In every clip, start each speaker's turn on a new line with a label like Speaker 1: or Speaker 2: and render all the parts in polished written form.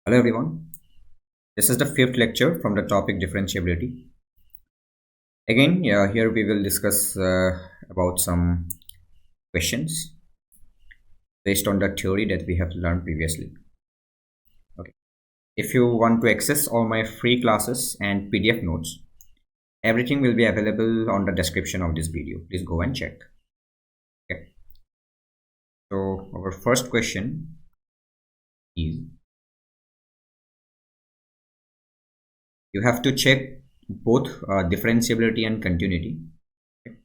Speaker 1: Hello everyone, this is the fifth lecture from the topic differentiability. Again, here we will discuss about some questions based on the theory that we have learned previously. Okay. If you want to access all my free classes and PDF notes, everything will be available on the description of this video. Please go and check. Okay. So our first question is, you have to check both differentiability and continuity. Okay.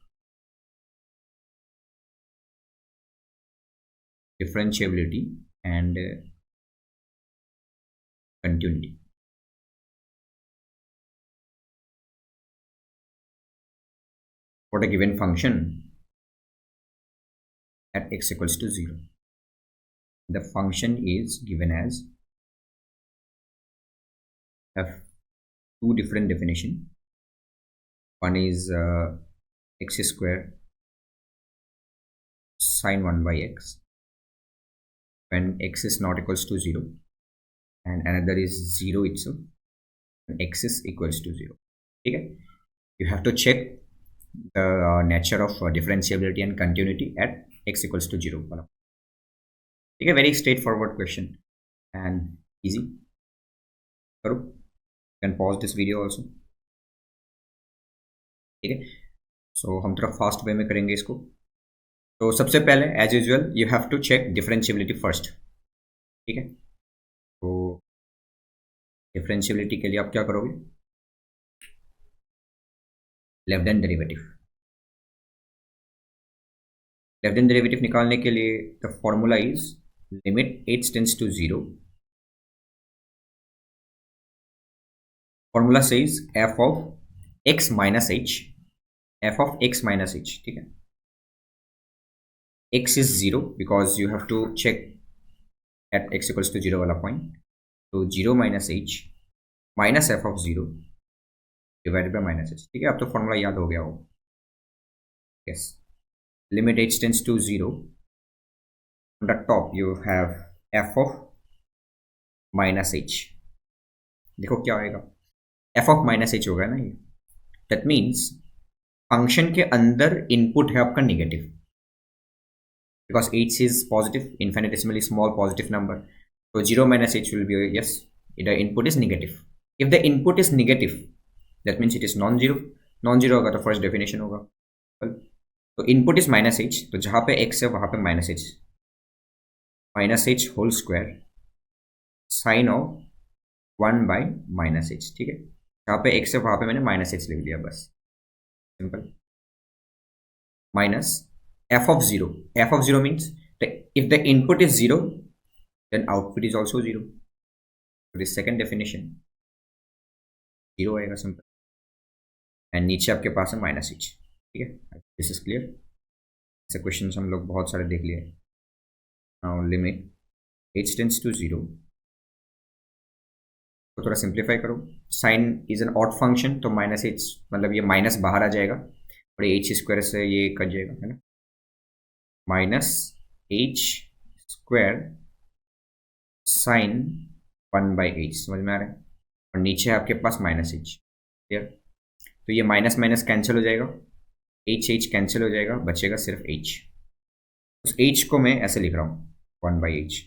Speaker 1: Differentiability and continuity for a given function at x equals to 0. The function is given as, have two different definition. One is x square sine 1 by x when x is not equals to 0, and another is 0 itself when x is equals to 0. Okay, you have to check the nature of differentiability and continuity at x equals to 0. Okay, very straightforward question and easy. You can pause this video also. ठीक है, सो हम थोड़ा fast way में करेंगे इसको. तो सबसे पहले as usual you have to check differentiability first. ठीक है, तो डिफरेंशिएबिलिटी के लिए आप क्या करोगे? Left hand derivative. Left hand derivative निकालने के लिए the formula is limit h tends to 0. Formula says f of x minus h, f of x minus h. ठीक है, x is 0 because you have to check at x equals to 0 वाला point. तो 0 minus h minus f of 0 divided by minus h. ठीक है, अब तो formula याद हो गया हो. Yes, limit h tends to 0. On the top you have f of minus h. देखो क्या आएगा, f of minus h होगा ना ये. That means फंक्शन के अंदर इनपुट है आपका negative, because h is positive, infinitesimally small positive number. So 0 minus h will be, yes, the input is negative. If the input is negative, that means it is non-zero. Non-zero होगा तो first definition होगा. तो input is minus H, तो जहाँ पे x है वहाँ पे minus h whole square sine of 1 by minus h. ठीक है, जहाँ पे x है वहाँ पे मैंने माइनस एच लिख दिया, बस simple. Minus f of 0. f of 0 means if the input is 0, then output is also 0. So this second definition 0 आएगा सिंपल, एंड नीचे आपके पास है माइनस एच. ठीक है, दिस इज क्लियर. ऐसे क्वेश्चन हम लोग बहुत सारे देख लिए. Now limit h tends to 0. तो थोड़ा सिंप्लीफाई करो. Sine is an odd function, तो माइनस एच मतलब ये माइनस बाहर आ जाएगा और एच स्क्वायर से ये कट जाएगा, है ना. Minus H square sine 1 by H, समझ में आ रहा है. और नीचे है आपके पास माइनस एच. क्लियर. तो ये माइनस माइनस कैंसिल हो जाएगा, एच कैंसिल हो जाएगा, बचेगा सिर्फ एच. उस एच को मैं ऐसे लिख रहा हूँ 1 बाई एच.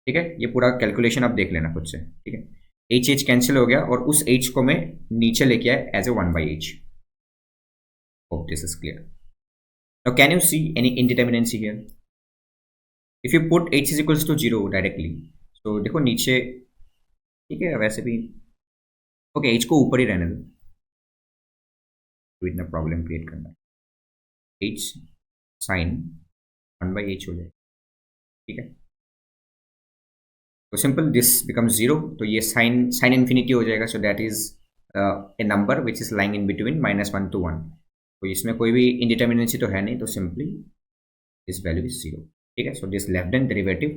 Speaker 1: ठीक है, ये पूरा कैलकुलेशन आप देख लेना खुद से. ठीक है, एच कैंसिल हो गया और उस एच को मैं नीचे लेके आया as a 1 by h. Hope this is clear. Now can you see any indeterminacy here? If you put h is equals to 0 directly, so देखो नीचे, ठीक है, वैसे भी ओके h को ऊपर ही रहने दो, इतना प्रॉब्लम क्रिएट करना है. h साइन 1 बाई h हो जाएगा. ठीक है, तो सिंपल दिस बिकम 0. तो ये साइन इन्फिनिटी हो जाएगा. So that is a number which is lying in between -1 to 1. तो इसमें कोई भी इंडिटर्मिनेंसी तो है नहीं, तो सिंपली दिस वैल्यू इज 0. ठीक है, so this left hand derivative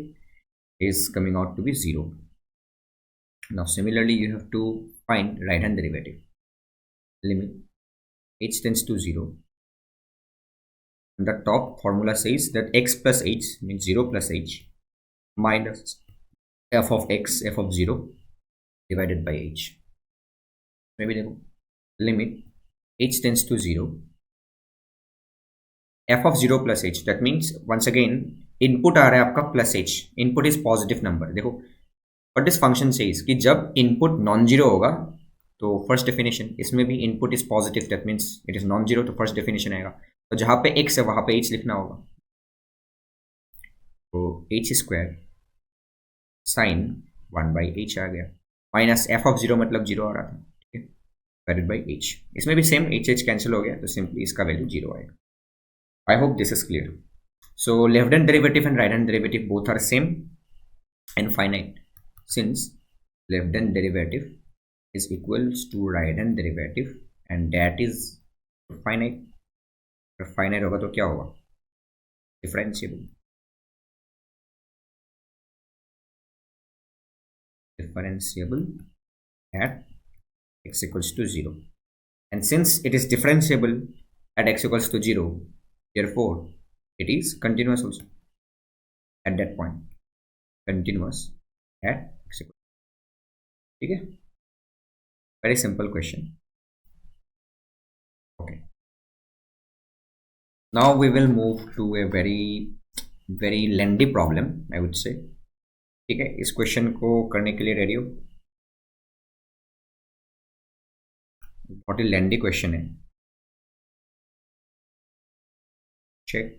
Speaker 1: is coming out to be 0. Now similarly you have to find right hand derivative. Limit h tends to 0. The top formula says that x plus h means 0 plus h minus f of x, f of 0 divided by h. Maybe देखो limit h tends to 0, f of 0 plus h, that means once again input आ रहा है आपका plus h, input is positive number. देखो what this function says कि जब input non zero होगा तो first definition इसमें भी input is positive, that means it is non zero, तो फर्स्ट डेफिनेशन आएगा, तो जहां पे x है वहां पे h लिखना होगा, तो h स्क्वायर साइन 1/h आ गया, माइनस एफ ऑफ जीरो मतलब जीरो आ रहा था, ठीक है, डिवाइडेड बाई h, इसमें भी सेम h कैंसिल हो गया तो सिंपली इसका वैल्यू जीरो आएगा. I hope this is clear. So left hand derivative and right hand derivative both are same and finite, since left hand derivative is equals to right hand derivative and that is finite. अगर finite होगा तो क्या होगा, differentiable. Differentiable at x equals to 0, and since it is differentiable at x equals to 0, therefore it is continuous also at that point, continuous at x equals, ठीक है, very simple question. Okay, now we will move to a very lengthy problem, I would say. ठीक है, इस question को करने के लिए ready हो, बहुत ही लेंदी क्वेश्चन है. Check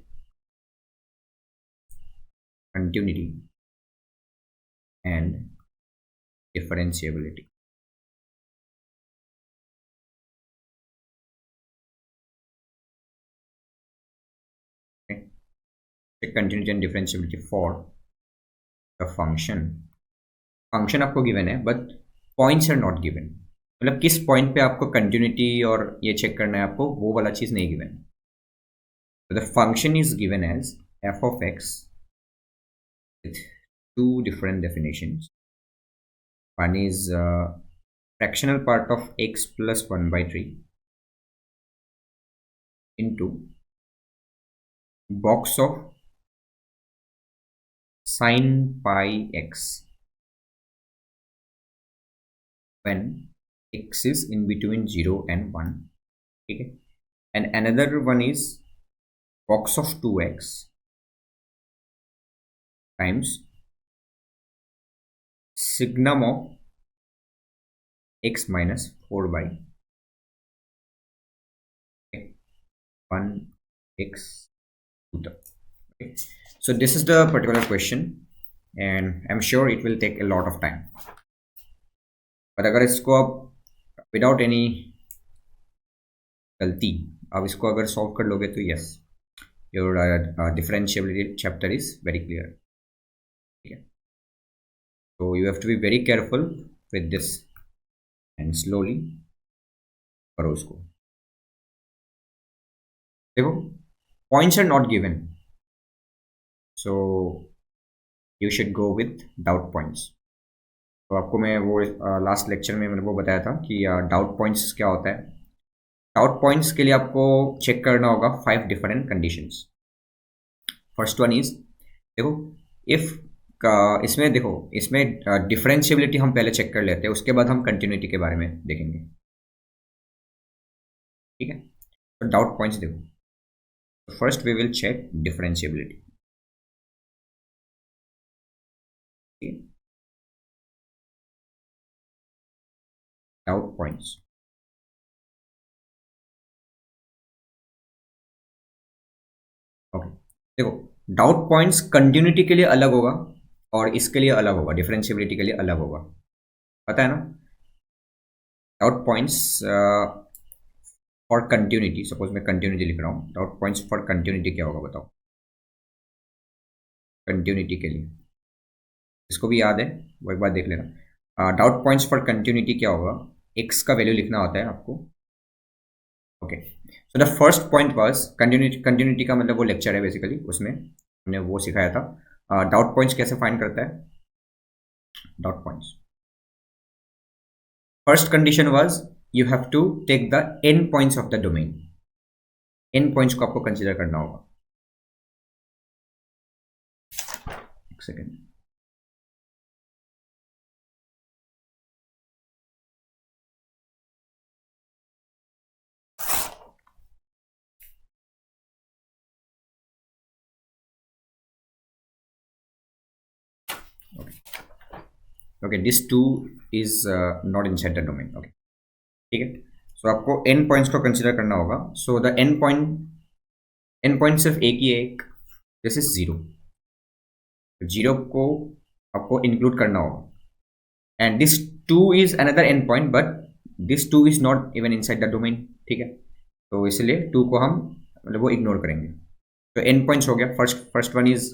Speaker 1: continuity and differentiability. Check continuity and differentiability for the function. Function आपको गिवन है but points are not given, मतलब किस पॉइंट पे आपको कंटिन्यूटी और ये चेक करना है आपको, वो वाला चीज नहीं given. The function is given as f of x with two different definitions. One is fractional part of x plus 1/3 into box of sin pi x when x is in between 0 and 1. Okay, and another one is box of 2x times signum of x minus 4 by 1x to the. Okay, so this is the particular question and I'm sure it will take a lot of time, but अगर इसको आप without any गलती आप इसको अगर solve कर लोगे तो yes, your differentiability chapter is very clear. ठीक है, so you have to be very careful with this and slowly करो उसको. देखो points are not given, so you should go with doubt points. तो आपको मैं वो लास्ट लेक्चर में मैंने वो बताया था कि डाउट पॉइंट्स क्या होता है. डाउट पॉइंट्स के लिए आपको चेक करना होगा 5 different conditions. First one is, देखो इफ इसमें देखो इसमें डिफरेंशिएबिलिटी हम पहले चेक कर लेते हैं, उसके बाद हम कंटिन्यूटी के बारे में देखेंगे. ठीक है, तो डाउट पॉइंट्स देखो, first we will check differentiability. Doubt points, okay, देखो डाउट पॉइंट्स कंटिन्यूटी के लिए अलग होगा और इसके लिए अलग होगा, डिफरेंशिएबिलिटी के लिए अलग होगा, पता है ना. Doubt points for continuity, suppose मैं कंटिन्यूटी लिख रहा हूँ, डाउट पॉइंट्स फॉर कंटिन्यूटी क्या होगा बताओ. कंटिन्यूटी के लिए इसको भी याद है, वो एक बार देख लेना. डाउट पॉइंट्स फॉर कंटिन्यूटी क्या होगा, एक्स का वैल्यू लिखना होता है आपको. Okay, so the first point was continuity. Continuity का मतलब वो लेक्चर है बेसिकली, उसमें हमने वो सिखाया था. डाउट पॉइंट्स कैसे फाइंड करता है. Doubt points, first condition was you have to take the end points of the domain. End points को आपको कंसीडर करना होगा. एक second, okay this 2 is not inside the domain. Okay ठीक है, सो आपको एन पॉइंट्स को कंसिडर करना होगा। सो द एन पॉइंट सिर्फ एक ही है, एक, दिस इज 0। जीरो को आपको इंक्लूड करना होगा and this 2 is another end point but this 2 is not even inside the domain. ठीक है, तो इसलिए 2 को हम मतलब वो इग्नोर करेंगे। तो एन पॉइंट्स हो गया, फर्स्ट वन इज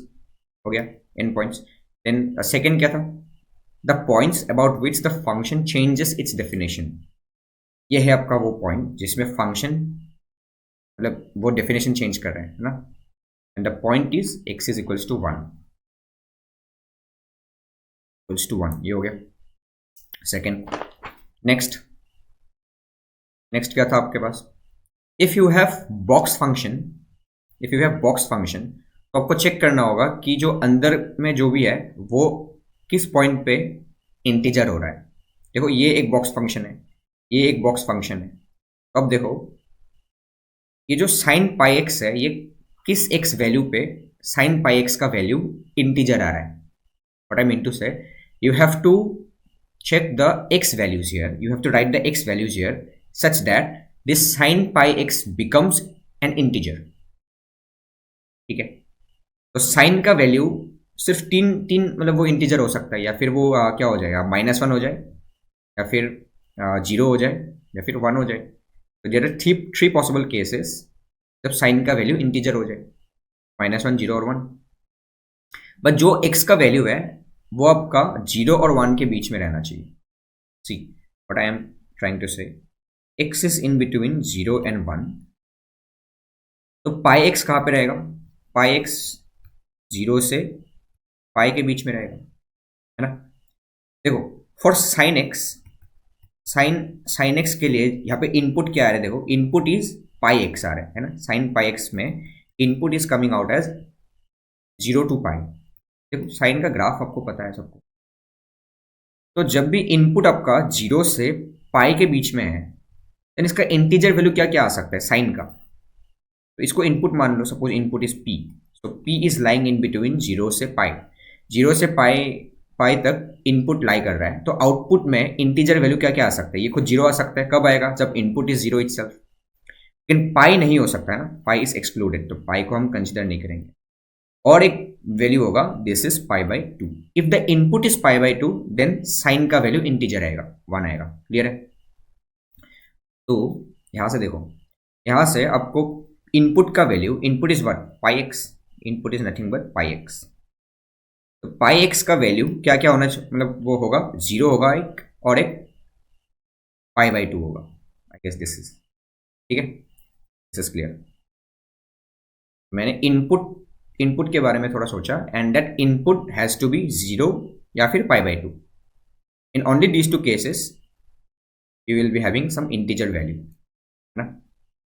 Speaker 1: हो गया एन पॉइंट्स। देन सेकेंड क्या था, the points about which the function changes it's definition. ये है आपका वो पॉइंट जिसमें फंक्शन मतलब वो डेफिनेशन चेंज कर रहे हैं, है ना। And the point is x is equals to 1, equals to 1, ये हो गया सेकेंड। नेक्स्ट क्या था आपके पास, if you have box function, तो आपको चेक करना होगा कि जो अंदर में जो भी है वो किस पॉइंट पे इंटीजर हो रहा है। देखो ये एक बॉक्स फंक्शन है, ये एक बॉक्स फंक्शन है। तो अब देखो ये जो साइन पाई एक्स है ये किस एक्स वैल्यू पे साइन पाई एक्स का वैल्यू इंटीजर आ रहा है। व्हाट आई मीन टू से, you have to check the x values here, you have to write the x values here such that this sin pi x becomes an integer। ठीक है, तो sign का value सिर्फ तीन मतलब वो integer हो सकता है, या फिर वो क्या हो जाएगा, -1 हो जाए, या फिर 0 हो जाए, या फिर 1 हो जाए। तो there are three possible cases जब साइन का वैल्यू इंटीजर हो जाए, -1, 0 और 1। बट जो x का वैल्यू है वो आपका 0 और 1 के बीच में रहना चाहिए। See what I am trying to say, x is in between 0 and 1। तो पाई एक्स कहाँ पे रहेगा, पाई एक्स 0 से पाई के बीच में रहेगा, है ना। देखो फॉर साइन एक्स के लिए यहाँ पे इनपुट क्या आ रहा है, देखो इनपुट इज पाई एक्स आ रहा है ना। साइन पाई एक्स में input is coming out as 0 to pi. देखो साइन का ग्राफ आपको पता है सबको, तो जब भी इनपुट आपका 0 से पाई के बीच में है देन इसका इंटीजर वैल्यू क्या क्या आ सकता है साइन का। तो इसको इनपुट मान लो, सपोज इनपुट इज p, तो p is lying in between 0 से पाई, 0 से पाई तक इनपुट लाई कर रहा है। तो आउटपुट में इंटीजर वैल्यू क्या क्या आ सकता है, ये खुद 0 आ सकता है। कब आएगा, जब इनपुट इज 0 इटसेल्फ। लेकिन पाई नहीं हो सकता है ना, पाई इज एक्सक्लूडेड, तो पाई को हम कंसिडर नहीं करेंगे। और एक वैल्यू होगा this is π/2। If the input is π/2 then sine का वैल्यू इंटीजर आएगा, 1 आएगा। क्लियर है। तो यहां से देखो, यहां से आपको इनपुट का value, input is what, πx, input is nothing but πx। तो πx का वैल्यू क्या क्या होना चाहिए, मतलब वो होगा 0 होगा एक, और एक π/2 होगा। आई गेस दिस इज ठीक है, दिस इज क्लियर। मैंने इनपुट के बारे में थोड़ा सोचा and that input has to be 0 या फिर π/2। In only these two cases you will be having some integer value, है ना।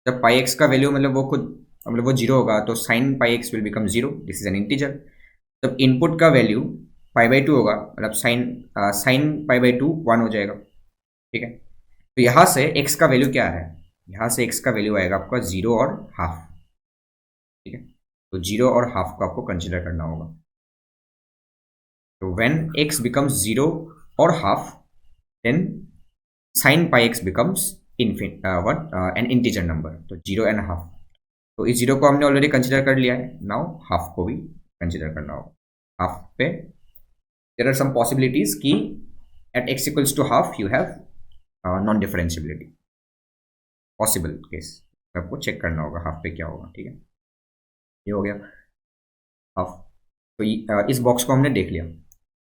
Speaker 1: जब πx का वैल्यू मतलब वो खुद मतलब वो 0 होगा तो sine πx will become 0, this is an integer. जब इनपुट का वैल्यू π/2 होगा मतलब साइन π/2 1 हो जाएगा। ठीक है, तो यहाँ से x का वैल्यू क्या आ रहा है, यहाँ से x का वैल्यू आएगा आपका 0 और हाफ। ठीक है, तो 0 और हाफ को आपको कंसिडर करना होगा। तो व्हेन x बिकम्स 0 और half then sine pi x becomes an integer number, तो 0 एंड हाफ। तो इस 0 को हमने ऑलरेडी कंसिडर कर लिया है, नाउ हाफ को भी कंसिडर करना होगा। हाफ पे देयर आर सम पॉसिबिलिटीज कि at x equals to half you have non differentiability, possible case आपको चेक करना होगा हाफ पे क्या होगा। ठीक है, ये हो गया हाफ। तो इस बॉक्स को हमने देख लिया।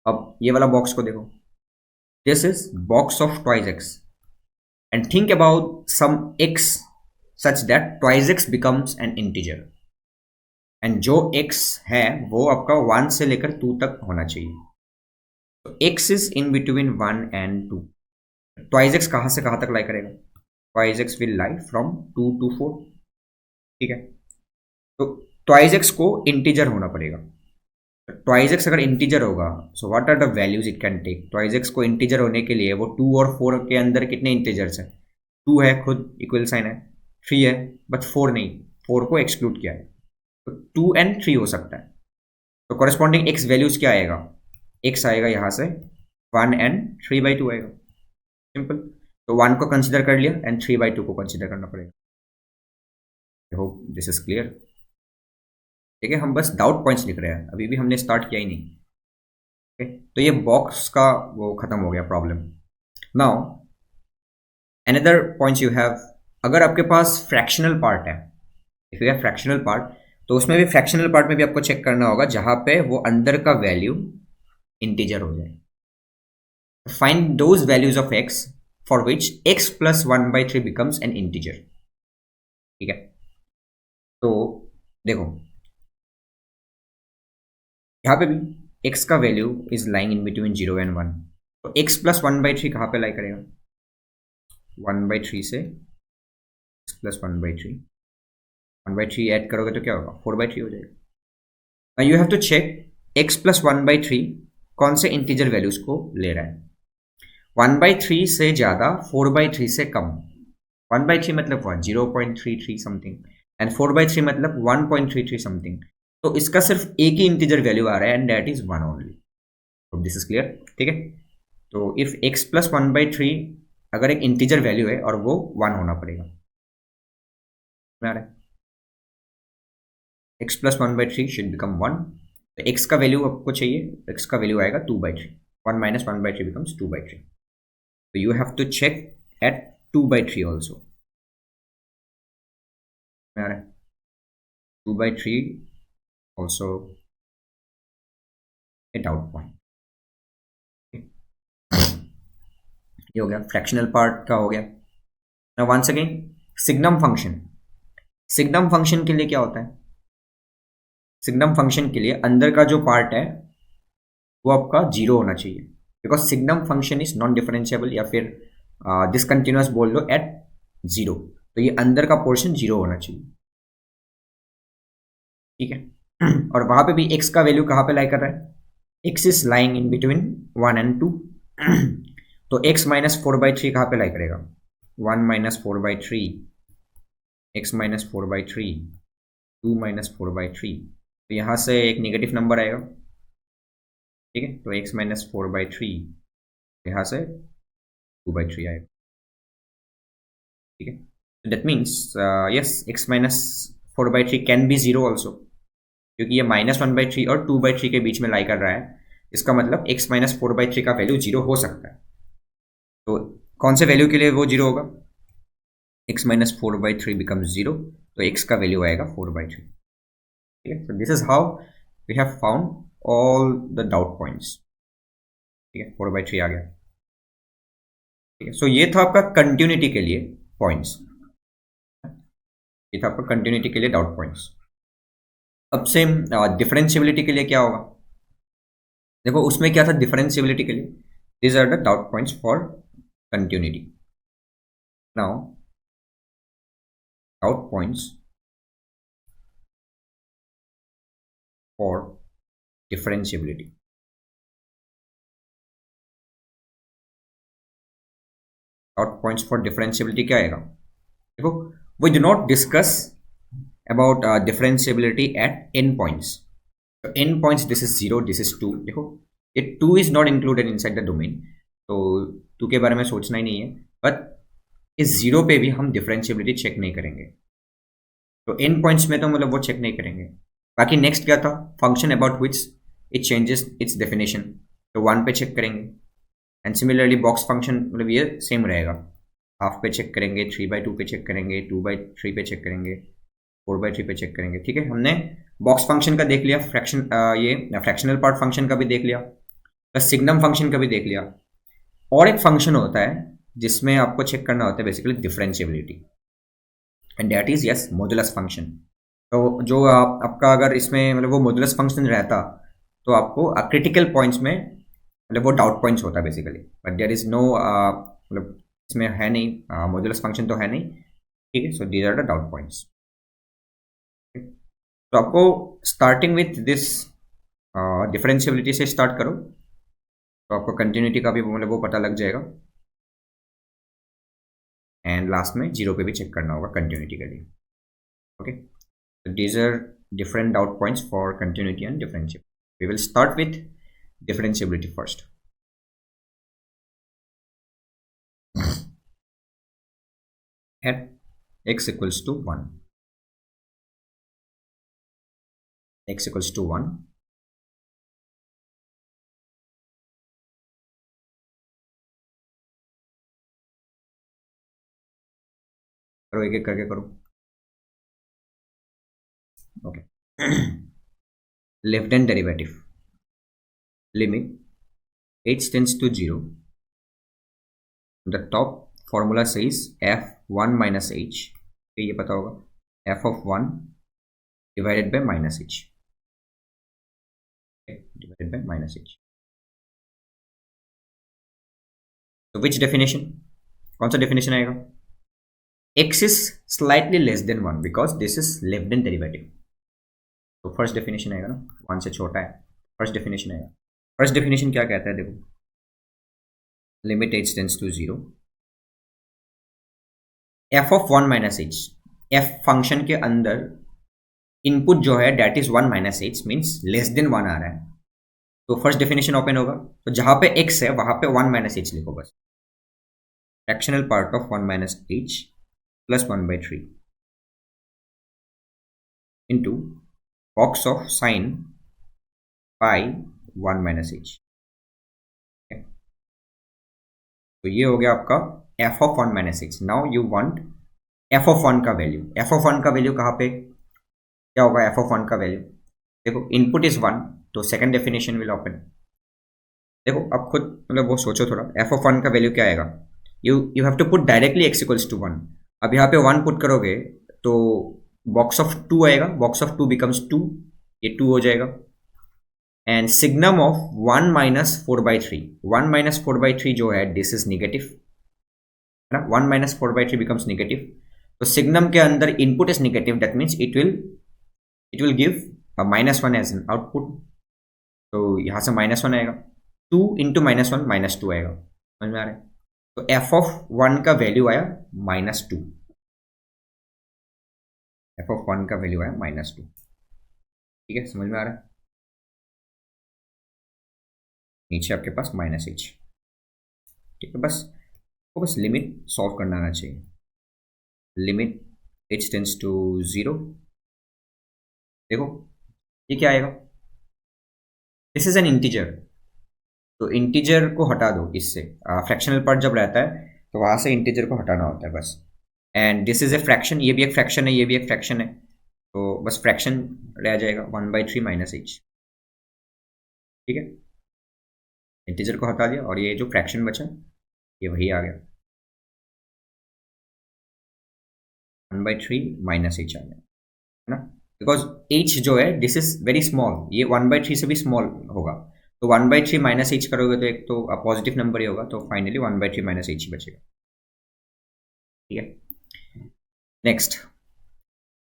Speaker 1: अब ये वाला बॉक्स को देखो, this is box of twice x and think about some x such that twice x becomes an integer and जो x है वो आपका 1 से लेकर 2 तक होना चाहिए। तो x is in between 1 and 2। Twice x कहाँ से कहाँ तक लाई करेगा, twice x will lie from 2 to 4। ठीक है, तो ट्वाइस एक्स को इंटीजर होना पड़ेगा। ट्वाइस एक्स अगर इंटीजर होगा so what are the values it can take. Twice x को इंटीजर होने के लिए वो 2 और 4 के अंदर कितने इंटीजर्स हैं, 2 है खुद इक्वल साइन है, 3 है बट 4 नहीं, 4 को एक्सक्लूड किया है। तो 2 and 3 हो सकता है। तो कॉरेस्पॉन्डिंग एक्स वैल्यूज क्या आएगा, x आएगा यहाँ से 1 एंड 3/2 आएगा, सिंपल। तो 1 को कंसिडर कर लिया एंड 3/2 को कंसिडर करना पड़ेगा। आई होप दिस इज क्लियर। ठीक है, हम बस डाउट पॉइंट्स लिख रहे हैं, अभी भी हमने स्टार्ट किया ही नहीं। okay? तो ये बॉक्स का वो खत्म हो गया problem. Now another points you have, अगर आपके पास फ्रैक्शनल पार्ट है, if you have fractional part, तो उसमें भी फ्रैक्शनल पार्ट में भी आपको चेक करना होगा जहां पे वो अंदर का वैल्यू इंटीजर हो जाए। Find those values of x for which x plus 1/3 becomes an integer। ठीक है, तो देखो यहाँ पे भी x का value is lying in between 0 and 1, तो x plus 1/3 कहाँ पे लाई करेगा? 1/3 से x plus 1/3, 1/3 ऐड करोगे तो क्या होगा? 4/3 हो जाएगा। You have to check x plus 1/3 कौन से इंटीजर वैल्यूज को ले रहा है। 1/3 से ज़्यादा, 4/3 से कम। 1/3 मतलब what? 0.33 समथिंग एंड 4/3 मतलब 1.33 समथिंग। तो इसका सिर्फ एक ही इंटीजर वैल्यू आ रहा है एंड दैट इज 1 ओनली। तो दिस इज क्लियर। ठीक है, तो इफ x plus 1/3 अगर एक इंटीजर वैल्यू है और वो 1 होना पड़ेगा, आ रहा है x plus 1/3 should become 1। तो x का वैल्यू आपको चाहिए, x का वैल्यू आएगा 2/3, 1 minus 1/3 becomes 2/3। So you have to check at 2/3 also। 2/3 also a doubt point। ये हो गया फ्रैक्शनल पार्ट का हो गया। Now once again signum function. Signum function के लिए क्या होता है? सिग्नम फंक्शन के लिए अंदर का जो पार्ट है वो आपका 0 होना चाहिए, because signum function is non differentiable, या फिर डिसकंटिन्यूअस बोल लो एट 0। तो ये अंदर का पोर्शन 0 होना चाहिए। ठीक है और वहां पे भी x का वैल्यू कहाँ पे लाई कर रहा है? x is lying in between 1 and 2। तो x माइनस 4/3 कहाँ पे लाई करेगा? 1 minus 4/3, x minus 4/3, 2 minus 4/3। तो यहाँ से एक नेगेटिव नंबर आएगा। ठीक है, तो x minus 4/3 यहाँ से 2/3 आएगा। ठीक है, so that means yes, x minus 4/3 can be 0 also, क्योंकि ये -1/3 और 2/3 के बीच में लाई कर रहा है। इसका मतलब x minus 4/3 का वैल्यू 0 हो सकता है। तो कौन से वैल्यू के लिए वो 0 होगा? x minus 4/3 becomes 0, तो x का वैल्यू आएगा 4/3। ठीक है, so this is how we have found all the doubt points। ठीक है, 4/3 आ गया। ठीक है, सो ये था आपका कंटिन्यूटी के लिए पॉइंट्स, ये था आपका कंटिन्यूटी के लिए डाउट पॉइंट्स। अब सेम डिफरेंशिएबिलिटी के लिए क्या होगा? देखो उसमें क्या था डिफरेंशिएबिलिटी के लिए, these are the doubt points for continuity. Now doubt points for differentiability. Doubt points for differentiability क्या आएगा? देखो we do not discuss about differentiability at n points. तो n points this is 0, this is 2। देखो ये 2 is not included inside the domain, तो 2 के बारे में सोचना ही नहीं है। बट इस 0 पे भी हम डिफरेंशिएबिलिटी चेक नहीं करेंगे, तो n पॉइंट्स में तो मतलब वो चेक नहीं करेंगे। बाकी नेक्स्ट क्या था? Function about which it changes it's definition, तो 1 पे चेक करेंगे। एंड सिमिलरली बॉक्स फंक्शन मतलब ये सेम रहेगा, हाफ पे चेक करेंगे, 3/2 पे चेक करेंगे, 2/3 पे चेक करेंगे, 4/3 पे चेक करेंगे। ठीक है, हमने बॉक्स फंक्शन का देख लिया, फ्रैक्शन ये फ्रैक्शनल पार्ट फंक्शन का भी देख लिया, प्लस सिग्नम फंक्शन का भी देख लिया। और एक फंक्शन होता है जिसमें आपको चेक करना होता है basically differentiability, and that is yes modulus function. तो जो आपका अगर इसमें मतलब वो मॉडुलस फंक्शन रहता तो आपको क्रिटिकल पॉइंट्स में मतलब वो डाउट पॉइंट्स होता है basically, but there is no मतलब इसमें है नहीं, मॉडुलस फंक्शन तो है नहीं। ठीक है, so these are the doubt points. तो आपको स्टार्टिंग विथ दिस डिफरेंशिएबिलिटी से स्टार्ट करो तो आपको कंटिन्यूटी का भी मतलब वो पता लग जाएगा, एंड लास्ट में 0 पे भी चेक करना होगा कंटिन्यूटी के लिए। Okay, so these are different doubt points for continuity and differentiability। We will start with differentiability first. At x equals to 1, x equals to 1, करो एक एक करके करो. Okay. Left hand derivative limit h tends to 0. The top formula says f1 minus h. ये पता होगा f of 1 divided by minus h. Okay, divided by minus h. So which definition? कौन सा definition आएगा? x is slightly less than 1 because this is left hand derivative. तो first definition आएगा ना, 1 से छोटा है. फर्स्ट डेफिनेशन आएगा. फर्स्ट डेफिनेशन क्या कहता है? देखो, limit h tends to 0, f of 1 minus h. f function के अंदर इनपुट जो है that is 1 minus h means less than 1 आ रहा है. तो फर्स्ट डेफिनेशन ओपन होगा, तो जहां पे x है वहां पे 1 माइनस h लिखो बस. Fractional part of 1 minus h plus 1/3 into box of sine pi 1 minus h. तो ये हो गया आपका f of 1 minus h. Now you want f of 1 का वैल्यू. f ऑफ 1 का वैल्यू कहाँ पे, क्या होगा f ऑफ 1 का वैल्यू? देखो, इनपुट इज 1, तो सेकंड डेफिनेशन विल ओपन. देखो, अब खुद मतलब वो सोचो थोड़ा, f ऑफ 1 का वैल्यू क्या आएगा? You have to put directly x equals to 1. अब यहाँ पे 1 पुट करोगे तो बॉक्स ऑफ 2 आएगा, बॉक्स ऑफ 2 बिकम्स 2, ये 2 हो जाएगा. And signum of 1 minus 4/3, 1 minus 4/3 जो है दिस इज निगेटिव है ना. 1 माइनस 4/3 बिकम्स निगेटिव. तो सिग्नम के अंदर input is negative, that means it will give -1 as an output. तो यहाँ से -1 आएगा, 2 इंटू -1 -2 आएगा. समझ में आ रहा है? तो f ऑफ 1 का वैल्यू आया -2. f ऑफ 1 का वैल्यू आया -2. ठीक है, समझ में आ रहा है? नीचे आपके पास -h. ठीक है, बस वो बस लिमिट सॉल्व करना आना चाहिए. Limit h tends to 0. देखो ये क्या आएगा, दिस इज एन इंटीजर. तो इंटीजर को हटा दो इससे. फ्रैक्शनल पार्ट जब रहता है तो वहां से इंटीजर को हटाना होता है बस. And this is a fraction, ये भी एक फ्रैक्शन है, ये भी एक फ्रैक्शन है. तो बस फ्रैक्शन रह जाएगा 1/3 माइनस h. ठीक है, इंटीजर को हटा दिया और ये जो फ्रैक्शन बचा ये वही आ गया, 1/3 माइनस h आ गया है ना. बिकॉज h जो है दिस इज वेरी स्मॉल, ये 1/3 से भी स्मॉल होगा. तो 1/3 माइनस h करोगे तो एक तो पॉजिटिव नंबर ही होगा, तो फाइनली 1/3 माइनस h ही बचेगा. ठीक है, नेक्स्ट.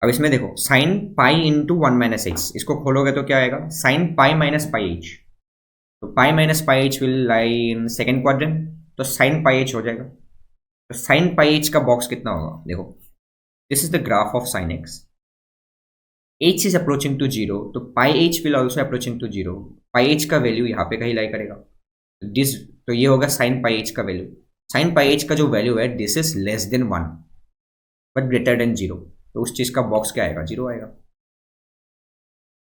Speaker 1: अब इसमें देखो, sine pi into 1 minus h, इसको खोलोगे तो क्या आएगा, sine pi minus pi h. तो pi minus pi h will lie in second quadrant, तो साइन पाई h हो जाएगा. तो साइन पाई h का बॉक्स कितना होगा? देखो, this is the graph of sine x. h is approaching to 0, तो pi h will also approaching to 0. Pi h का वैल्यू यहाँ पे कहीं लाई करेगा. दिस, तो ये होगा साइन पाई h का वैल्यू. साइन पाई h का जो वैल्यू है this is less than 1 but greater than 0. तो उस चीज का बॉक्स क्या आएगा? 0 आएगा.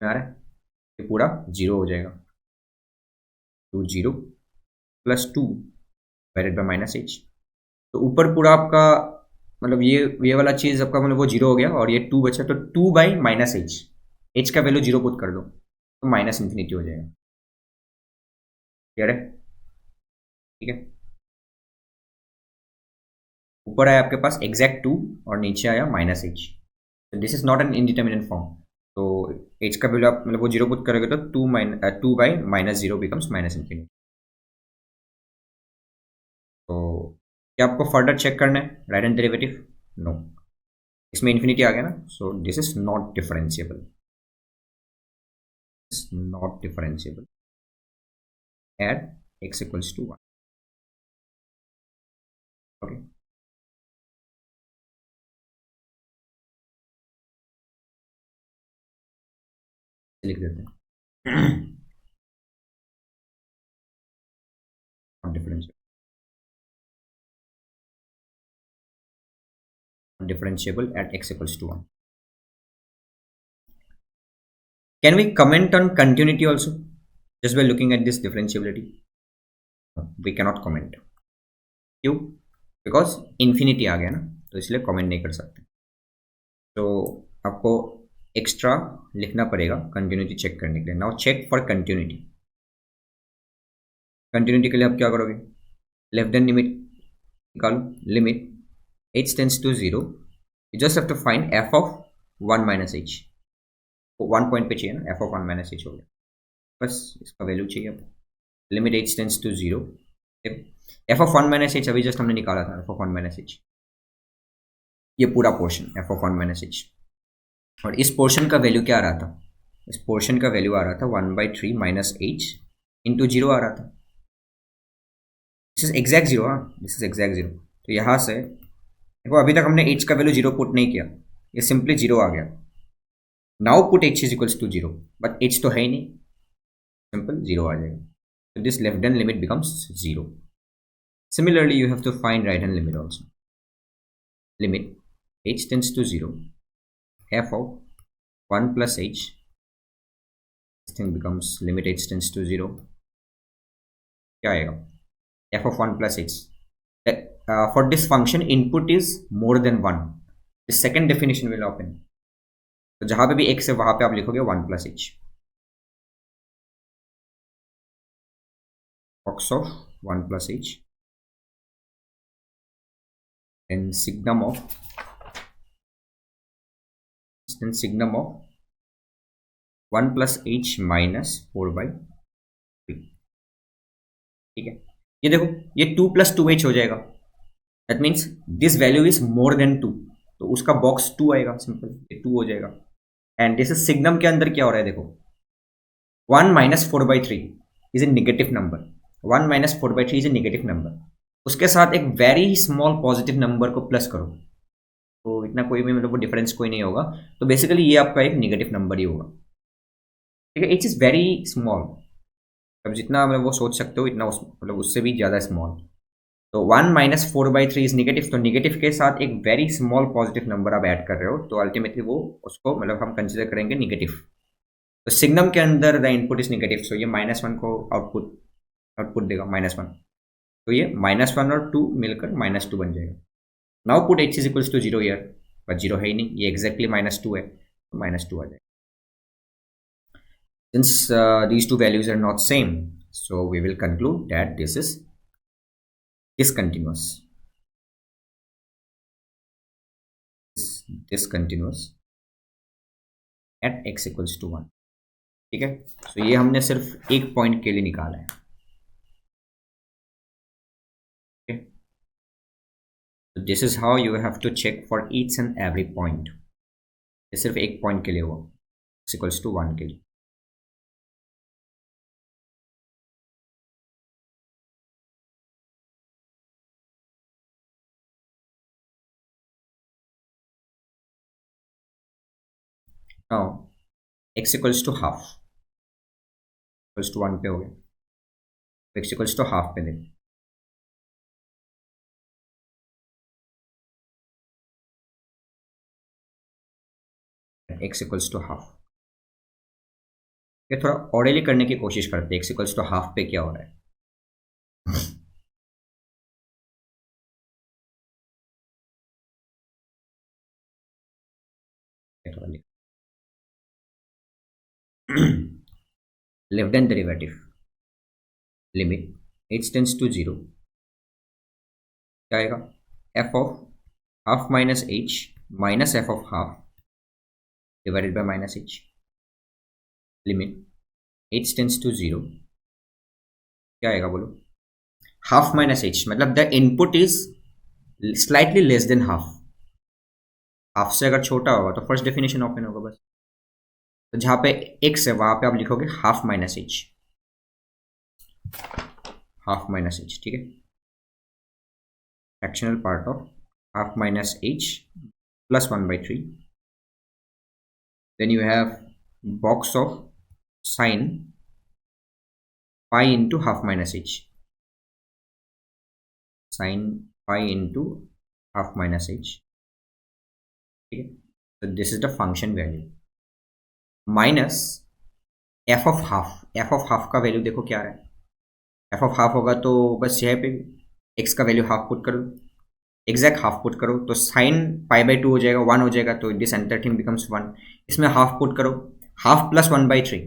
Speaker 1: आ रहा है? ये पूरा 0 हो जाएगा. तो 0 plus 2 divided by minus h. तो ऊपर पूरा आपका मतलब ये वाला चीज आपका मतलब वो 0 हो गया और ये 2 बचा, तो 2 बाई माइनस h. h का वैल्यू 0 पुट कर दो तो माइनस इंफिनिटी हो जाएगा. क्लियर है? ठीक है, ऊपर आया आपके पास एग्जैक्ट 2 और नीचे आया माइनस h. तो this is not an indeterminate form. तो h का वैल्यू आप मतलब वो 0 पुट करोगे तो 2 by minus 0 becomes minus infinity. तो क्या आपको फर्दर चेक करना है राइट हैंड डेरिवेटिव? नो, इसमें इंफिनिटी आ गया ना, so this is not differentiable. Not differentiable at x equals to 1. Okay, लिख देते हैं. differentiable at x equals to 1. Can we comment on continuity also just by looking at this differentiability? We cannot comment. क्यों? Because infinity आ गया ना, तो इसलिए comment नहीं कर सकते. तो आपको एक्स्ट्रा लिखना पड़ेगा कंटिन्यूटी चेक करने के लिए. Now check for continuity. Continuity के लिए आप क्या करोगे? लेफ्ट हैंड लिमिट निकालो. Limit h tends to 0. You just have to find f of 1 minus h. 1 point पे चाहिए ना, f ऑफ 1 माइनस h हो गया. बस इसका वैल्यू चाहिए अब. Limit h tends to 0. f of 1 minus h अभी जस्ट हमने निकाला था. f ऑफ 1 माइनस h, ये पूरा portion f of 1 minus h. और इस पोर्शन का वैल्यू क्या आ रहा था? इस पोर्शन का वैल्यू आ रहा था 1/3 माइनस h इंटू 0 आ रहा था. This is exact 0. हाँ, दिस इज एग्जैक्ट 0. तो यहाँ से देखो, अभी तक हमने h का वैल्यू 0 पुट नहीं किया, ये सिंपली 0 आ गया. Now put h is equals to 0, but h तो है ही नहीं, सिंपल 0 आ जाएगा. So this left hand limit becomes 0. Similarly, you have to find right hand limit also. Limit h tends to 0. f of 1 plus h. This thing becomes limit h tends to 0. क्या आएगा? f of 1 plus h. For this function, input is more than 1. The second definition will open. तो जहाँ पे भी x है वहाँ पे आप लिखोगे 1 plus h. Box of 1 plus h. And signum of 1 plus h minus 4/3. ठीक है, ये देखो, ये 2 plus 2h हो जाएगा. That means this value is more than 2, तो उसका बॉक्स 2 आएगा. सिंपल, ये 2 हो जाएगा. एंड दिस इज सिग्नम के अंदर क्या हो रहा है देखो, 1 minus 4/3 is a negative number. 1 minus 4/3 is a negative number. उसके साथ एक वेरी स्मॉल पॉजिटिव नंबर को प्लस करो, तो इतना कोई भी मतलब वो डिफरेंस कोई नहीं होगा. तो बेसिकली ये आपका एक नेगेटिव नंबर ही होगा. ठीक है, इट इज़ वेरी स्मॉल. अब जितना मतलब वो सोच सकते हो इतना मतलब उससे भी ज़्यादा स्मॉल. तो 1 minus 4/3 इज नेगेटिव, तो नेगेटिव के साथ एक वेरी स्मॉल पॉजिटिव नंबर आप ऐड कर रहे हो, तो अल्टीमेटली वो उसको मतलब हम कंसिडर करेंगे नेगेटिव. तो सिग्नम के अंदर द इनपुट इज नेगेटिव, सो ये -1 को आउटपुट देगा -1. तो ये -1 और 2 मिलकर -2 बन जाएगा. Now put h is equals to 0 ईयर, बट 0 है ही नहीं, ये एग्जैक्टली -2 है, तो -2 आ जाएगा. Since these two values are not same, so we will conclude that this is discontinuous. Discontinuous at x equals to 1. ठीक है, so ये हमने सिर्फ एक पॉइंट के लिए निकाला है. Okay, so this is how you have to check for each and every point. ये सिर्फ एक पॉइंट के लिए हुआ, x equals to 1 के लिए. Now x equals to half, equals to 1 पे हो गया, x equals to half पे दें. x equals to half. ये थोड़ा ऑर्डरली करने की कोशिश करते हैं. x equals to half पे क्या हो रहा है? Left hand derivative limit h tends to 0 क्या आएगा? f of half minus h माइनस f of half divided by minus h. Limit h tends to 0 क्या आएगा बोलो? हाफ माइनस h, मतलब the input is slightly less than half. Half से अगर छोटा होगा तो फर्स्ट डेफिनेशन ओपन होगा बस. तो जहाँ पे x है वहाँ पे आप लिखोगे half minus h, half minus h. ठीक है, fractional part of half minus h plus 1/3. Then you have box of sine pi into half minus h. Sign pi into half minus h, ठीक है। तो this is the function value minus F of half का value देखो क्या है। F of half होगा तो बस यह पे एक्स का वैल्यू हाफ पुट करो, एग्जैक्ट हाफ पुट करो तो साइन पाई बाई टू हो जाएगा, वन हो जाएगा, तो this entire thing becomes one. इसमें हाफ पुट करो, half plus one by three,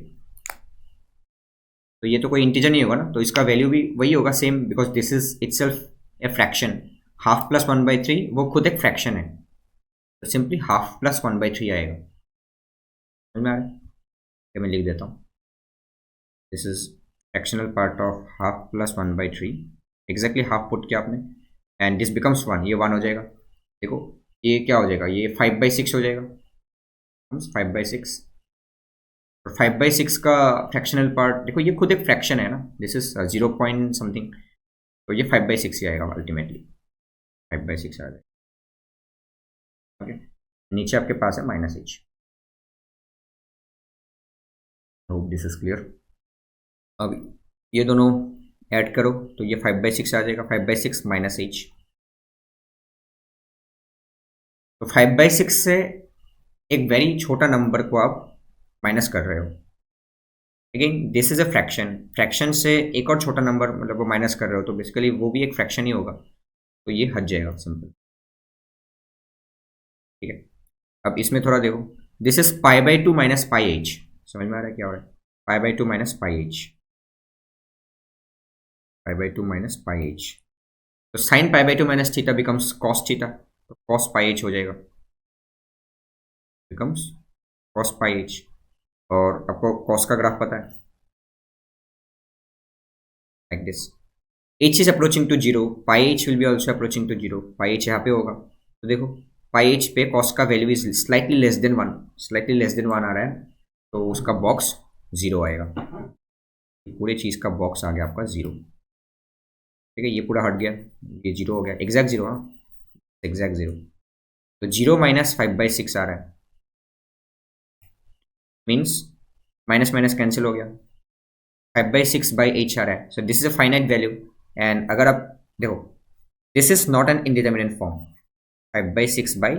Speaker 1: तो ये तो कोई इंटीजर नहीं होगा ना, तो इसका वैल्यू भी वही होगा same, because this is itself a fraction. Half plus one by three वो खुद एक फ्रैक्शन है, तो simply half plus one by three आएगा। समझ में आ रहा है? तो मैं लिख देता हूँ, this is fractional part of half plus one by three, exactly half put किया आपने, एंड दिस बिकम्स वन, ये वन हो जाएगा। देखो ये क्या हो जाएगा, ये फाइव बाई सिक्स हो जाएगा, फाइव बाई सिक्स। और फाइव बाई सिक्स का फ्रैक्शनल पार्ट देखो, ये खुद एक फ्रैक्शन है ना, this is zero point something, तो ये फाइव बाई सिक्स ही आएगा अल्टीमेटली, फाइव बाई सिक्स आ जाएगा। ओके, नीचे आपके पास है minus H. Hope this is clear. अब ये दोनों ऐड करो तो ये फाइव बाई सिक्स आ जाएगा, five by six minus H. तो फाइव बाई सिक्स से एक वेरी छोटा नंबर को आप माइनस कर रहे हो, again this is a fraction, fraction से एक और छोटा नंबर मतलब वो माइनस कर रहे हो, तो बेसिकली वो भी एक फ्रैक्शन ही होगा, तो ये हट जाएगा सिंपल, ठीक है। अब इसमें थोड़ा देखो, this is pi by two minus pi h, समझ में आ रहा है क्या हो रहा है, pi by two minus pi h, pi by two minus pi h, तो sine pi by two minus theta becomes cos theta, तो कॉस पाई एच हो जाएगा, बिकम्स कॉस पाई एच। और आपको कॉस का ग्राफ पता है, like this, h is approaching to zero, pi h will be also approaching to zero, pi h यहाँ पे होगा, तो देखो पाई एच पे कॉस का value is slightly less than one, slightly less than one आ रहा है, तो उसका बॉक्स जीरो आएगा, पूरे चीज का बॉक्स आ गया आपका जीरो, ठीक है। ये पूरा हट गया, ये जीरो हो गया, एग्जैक्ट जीरो, हाँ एग्जैक्ट जीरो, तो zero minus five by six आ रहा है, मीन्स माइनस माइनस कैंसिल हो गया, five by six by h आ रहा है, so this is a finite value. And अगर आप देखो, this is not an indeterminate form, five by six by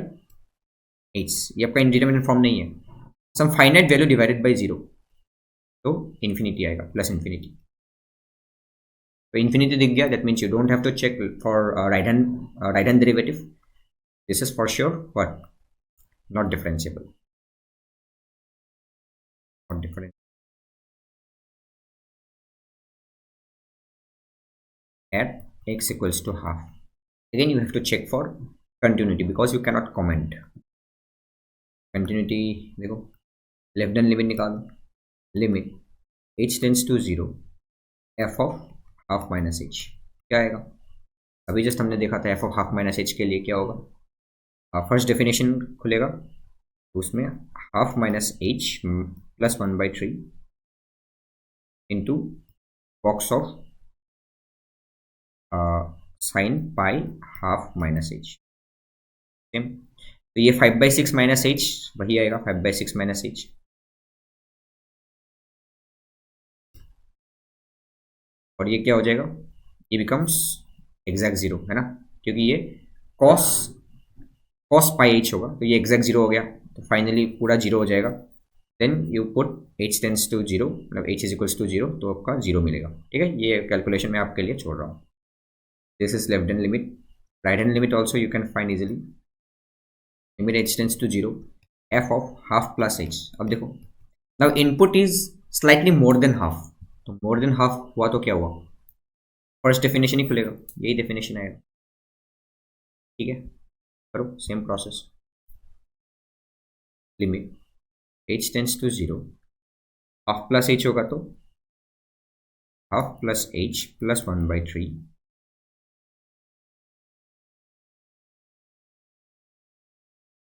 Speaker 1: h ये आपका इंडिटर्मिनेट फॉर्म नहीं है, some finite value divided by zero, तो इन्फिनिटी आएगा, प्लस इन्फिनिटी, तो इन्फिनिटी दिख गया, that means you don't have to check for right hand derivative, this is for sure but not differentiable, not different at x equals to half. Again you have to check for continuity because you cannot comment continuity। देखो left hand limit निकालो, limit h tends to zero f of half minus h, क्या आएगा, अभी just हमने देखा था f of half minus h के लिए क्या होगा, फर्स्ट डेफिनेशन खुलेगा, उसमें half minus h plus one by three into box of sine pi half minus h, same. तो ये five by six minus h वही आएगा, five by six minus h, और ये क्या हो जाएगा, ये बिकम्स एग्जैक्ट जीरो है ना, क्योंकि ये कॉस कॉस पाई एच होगा, तो ये एग्जैक्ट जीरो हो गया, तो फाइनली पूरा जीरो हो जाएगा, then you put h tends to zero, मतलब h is equals to zero, तो आपका जीरो मिलेगा, ठीक है। ये कैलकुलेशन मैं आपके लिए छोड़ रहा हूँ, this is left hand limit, right hand limit also you can find easily, limit h tends to 0 f of half plus h। अब देखो now input is slightly more than half, तो more than half हुआ तो क्या हुआ, first definition ही खुलेगा, यही definition आएगा, ठीक है। करो same process, limit h tends to 0, half plus h होगा तो half plus h plus one by three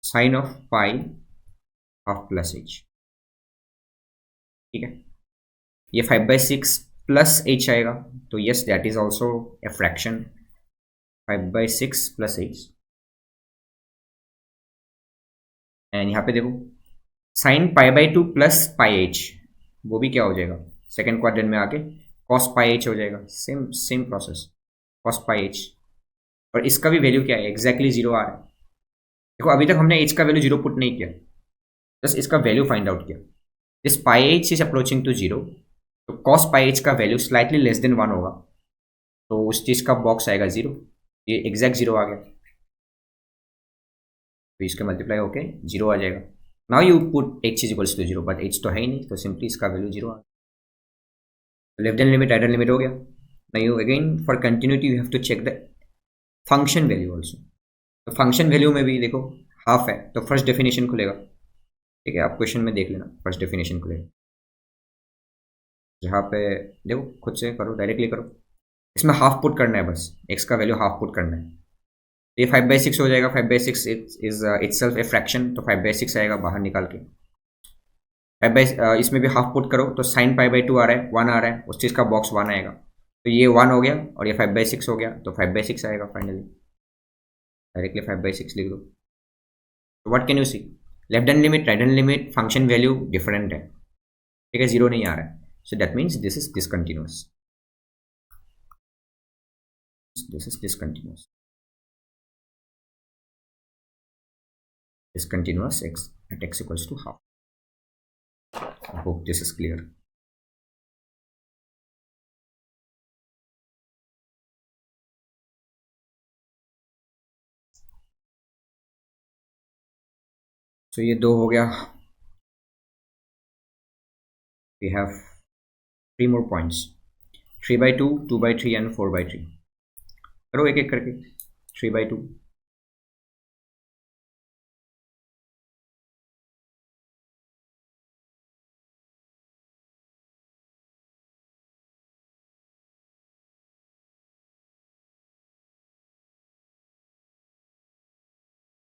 Speaker 1: sine of pi half plus h, ठीक है। ये five by six plus h आएगा, तो yes that is also a fraction, five by six plus h, and यहाँ पे देखो sine pi by two plus pi h, वो भी क्या हो जाएगा, सेकेंड क्वाड्रेंट में आके कॉस पाई एच हो जाएगा, same same process, cos pi H, और इसका भी वैल्यू क्या है, एग्जैक्टली जीरो आ रहा है। देखो अभी तक हमने एच का वैल्यू जीरो पुट नहीं किया, बस इसका वैल्यू फाइंड आउट किया। This pi h is approaching to zero, तो कॉस पाई एच का value slightly less than one होगा, तो उस चीज का बॉक्स आएगा जीरो, ये एग्जैक्ट जीरो आ गया, तो इसके मल्टीप्लाई होके जीरो आ जाएगा। Now you put h is equals to zero, but H तो है ही नहीं, तो सिंपली इसका वैल्यू जीरो आ गया। Left hand limit right hand limit हो गया। Now you again for continuity you have to check the function value also. तो फंक्शन वैल्यू में भी देखो हाफ है, तो फर्स्ट डेफिनेशन खुलेगा, ठीक है, आप क्वेश्चन में देख लेना, फर्स्ट डेफिनेशन खुलेगा, जहाँ पे देखो खुद से करो, डायरेक्टली करो, इसमें हाफ पुट करना है, बस एक्स का वैल्यू हाफ पुट करना है। ये 5/6 हो जाएगा, 5/6 इज इटसेल्फ ए फ्रैक्शन, तो 5/6 आएगा बाहर निकाल के। इसमें भी हाफ पुट करो, तो साइन π/2 आ रहा है, 1 आ रहा है, उस चीज़ का बॉक्स 1 आएगा, तो ये 1 हो गया और ये 5/6 हो गया, तो 5/6 आएगा फाइनली, डायरेक्टली 5/6 लिख दो। तो what can you see, left hand limit right hand limit function value different है, ठीक है, जीरो नहीं आ रहा है, so that means this is discontinuous, this is discontinuous, discontinuous x at x equals to half. I hope this is clear. So ये दो हो गया, we have 3 more points, 3/2, 2/3 and 4/3. करो एक एक करके, 3/2,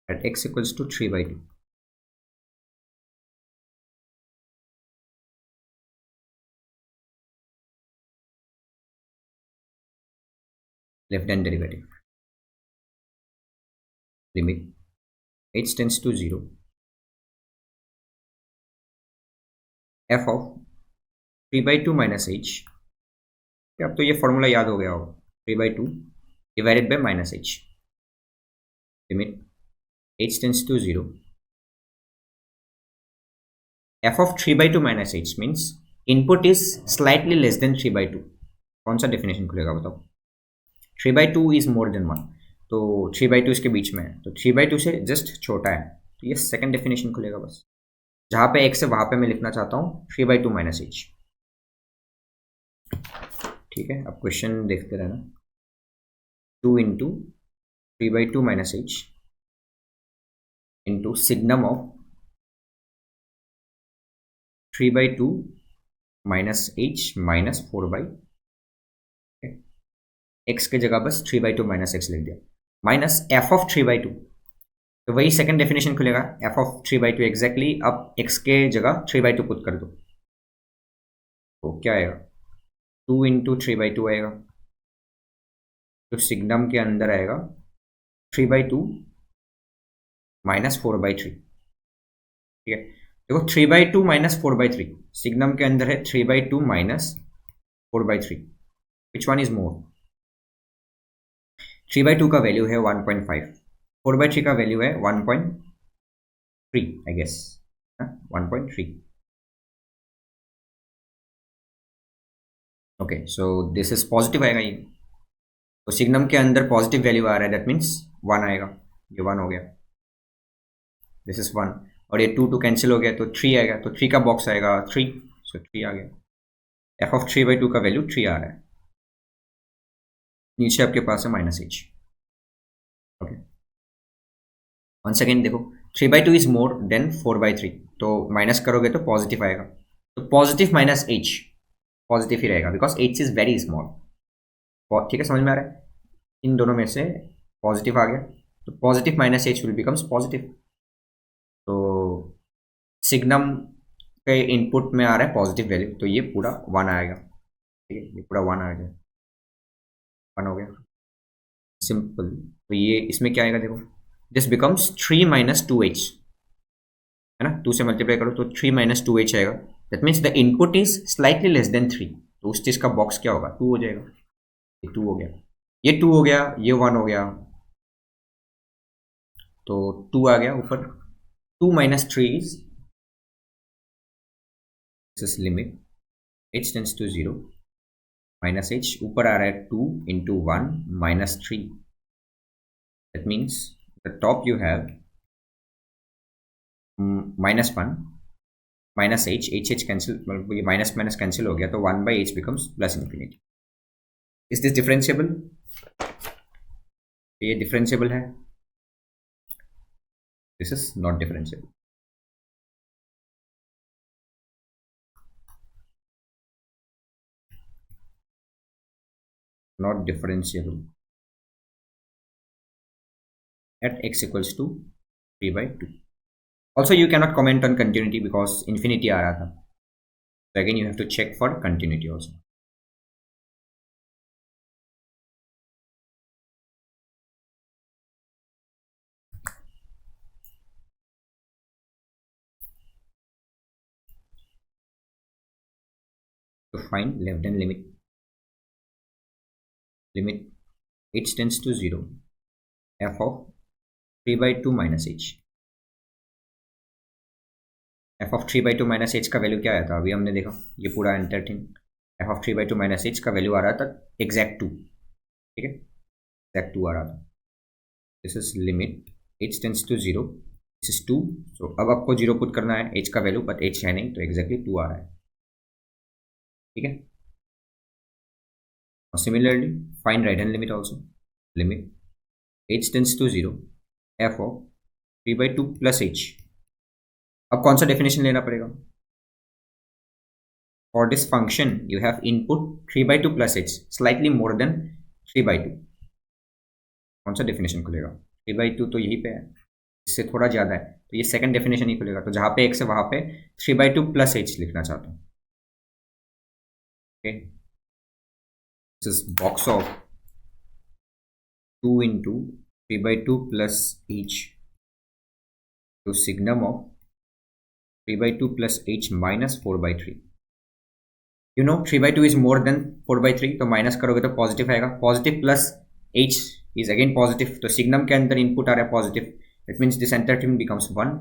Speaker 1: at x equals to 3/2. Left hand derivative, limit h tends to 0, f of 3/2 minus h, अब तो ये फॉर्मूला याद हो गया होगा, 3/2 divided by minus h, limit h tends to 0, f of 3/2 minus h means input is slightly less than 3/2. कौन सा definition खुलेगा बताओ, 3/2 इज मोर देन 1, तो 3/2 इसके बीच में है, तो 3/2 से जस्ट छोटा है, तो ये सेकंड डेफिनेशन खुलेगा बस, जहाँ पे x है वहाँ पे मैं लिखना चाहता हूँ 3/2 माइनस h, ठीक है। अब क्वेश्चन देखते रहना, 2 into 3/2 minus h into signum of 3/2 minus h minus 4/, x के जगह बस 3/2 माइनस x लिख दिया, माइनस f ऑफ 3/2, तो वही सेकंड डेफिनेशन खुलेगा, f ऑफ 3/2 एग्जैक्टली, अब x के जगह 3/2 पुट कर दो, तो क्या आएगा, 2 इंटू 3/2 आएगा, तो सिग्नम के अंदर आएगा 3/2 माइनस 4/3, ठीक है। देखो 3/2 माइनस 4/3, सिग्नम के अंदर है 3/2 minus 4/3, which one is more, 3/2 का वैल्यू है 1.5, 4/3 का वैल्यू है 1.3 I guess, 1.3, okay, so this is positive आएगा ये, तो सिग्नम के अंदर पॉजिटिव वैल्यू आ रहा है, दैट मीन्स 1 आएगा, ये 1 हो गया, दिस इज 1, और ये 2 कैंसिल हो गया, तो 3 आएगा, तो 3 का बॉक्स आएगा 3, सो 3 आ गया, f ऑफ 3/2 का वैल्यू 3 आ रहा है, नीचे आपके पास है minus h, okay. One second देखो, 3/2 इज मोर देन 4/3, तो माइनस करोगे तो पॉजिटिव आएगा, तो पॉजिटिव माइनस h पॉजिटिव ही रहेगा, because h is very small, ठीक है, समझ में आ रहा है, इन दोनों में से पॉजिटिव आ गया, तो positive minus h will becomes positive, तो सिग्नम के इनपुट में आ रहा है पॉजिटिव वैल्यू, तो ये पूरा 1 आएगा, ठीक है, ये पूरा 1 आ गया, 1 हो गया, सिंपल। तो ये इसमें क्या आएगा देखो, दिस बिकम्स 3 माइनस 2h, है ना, 2 से मल्टीप्लाई करो तो 3 माइनस 2h आएगा, that means the input is slightly less then 3, तो उस चीज़ का बॉक्स क्या होगा, 2 हो जाएगा, ये 2 हो गया, ये 2 हो गया, ये 1 हो गया, तो 2 आ गया ऊपर, 2 minus 3 is this limit h tends to 0 minus h, ऊपर आ रहा है 2 into 1 minus 3, that means the top you have minus 1 minus h cancel, मतलब ये माइनस माइनस कैंसिल हो गया तो 1 by h becomes plus infinity. Is this differentiable? ये डिफरेंशिएबल है, this is not differentiable. Not differentiable at x equals to 3 by 2. Also, you cannot comment on continuity because infinity aa raha tha. So again, you have to check for continuity also. To find left hand limit, limit h tends to 0, f of 3 by 2 minus h. f of 3 by 2 minus h का value क्या आया था? अभी हमने देखा ये पूरा enter thing. f of 3 by 2 minus h का वैल्यू आ रहा था एग्जैक्ट 2. ठीक है, एग्जैक्ट 2 आ रहा था. This is limit h tends to 0, this is 2. So अब आपको 0 पुट करना है h का वैल्यू, बट h है नहीं तो एग्जैक्टली 2 आ रहा है. ठीक है. Similarly, find right hand limit also. Limit h tends to 0, f of 3 by 2 plus h. अब कौन सा डेफिनेशन लेना पड़ेगा? For this function, you have input 3 by 2 plus h, slightly more than 3 by 2. कौन सा डेफिनेशन खुलेगा? 3 by 2 तो यहीं पे है, इससे थोड़ा ज़्यादा है तो ये सेकंड डेफिनेशन ही खुलेगा. तो जहाँ पे x है वहाँ पे 3 by 2 plus h लिखना चाहता हूँ. Okay, this is box of 2 into 3 by 2 plus h to signum of 3 by 2 plus h minus 4 by 3. You know 3 by 2 is more than 4 by 3, तो माइनस करोगे तो पॉजिटिव आएगा. Positive plus h is again positive, तो signum के अंदर input आ रहा है positive, it means this entire thing becomes 1.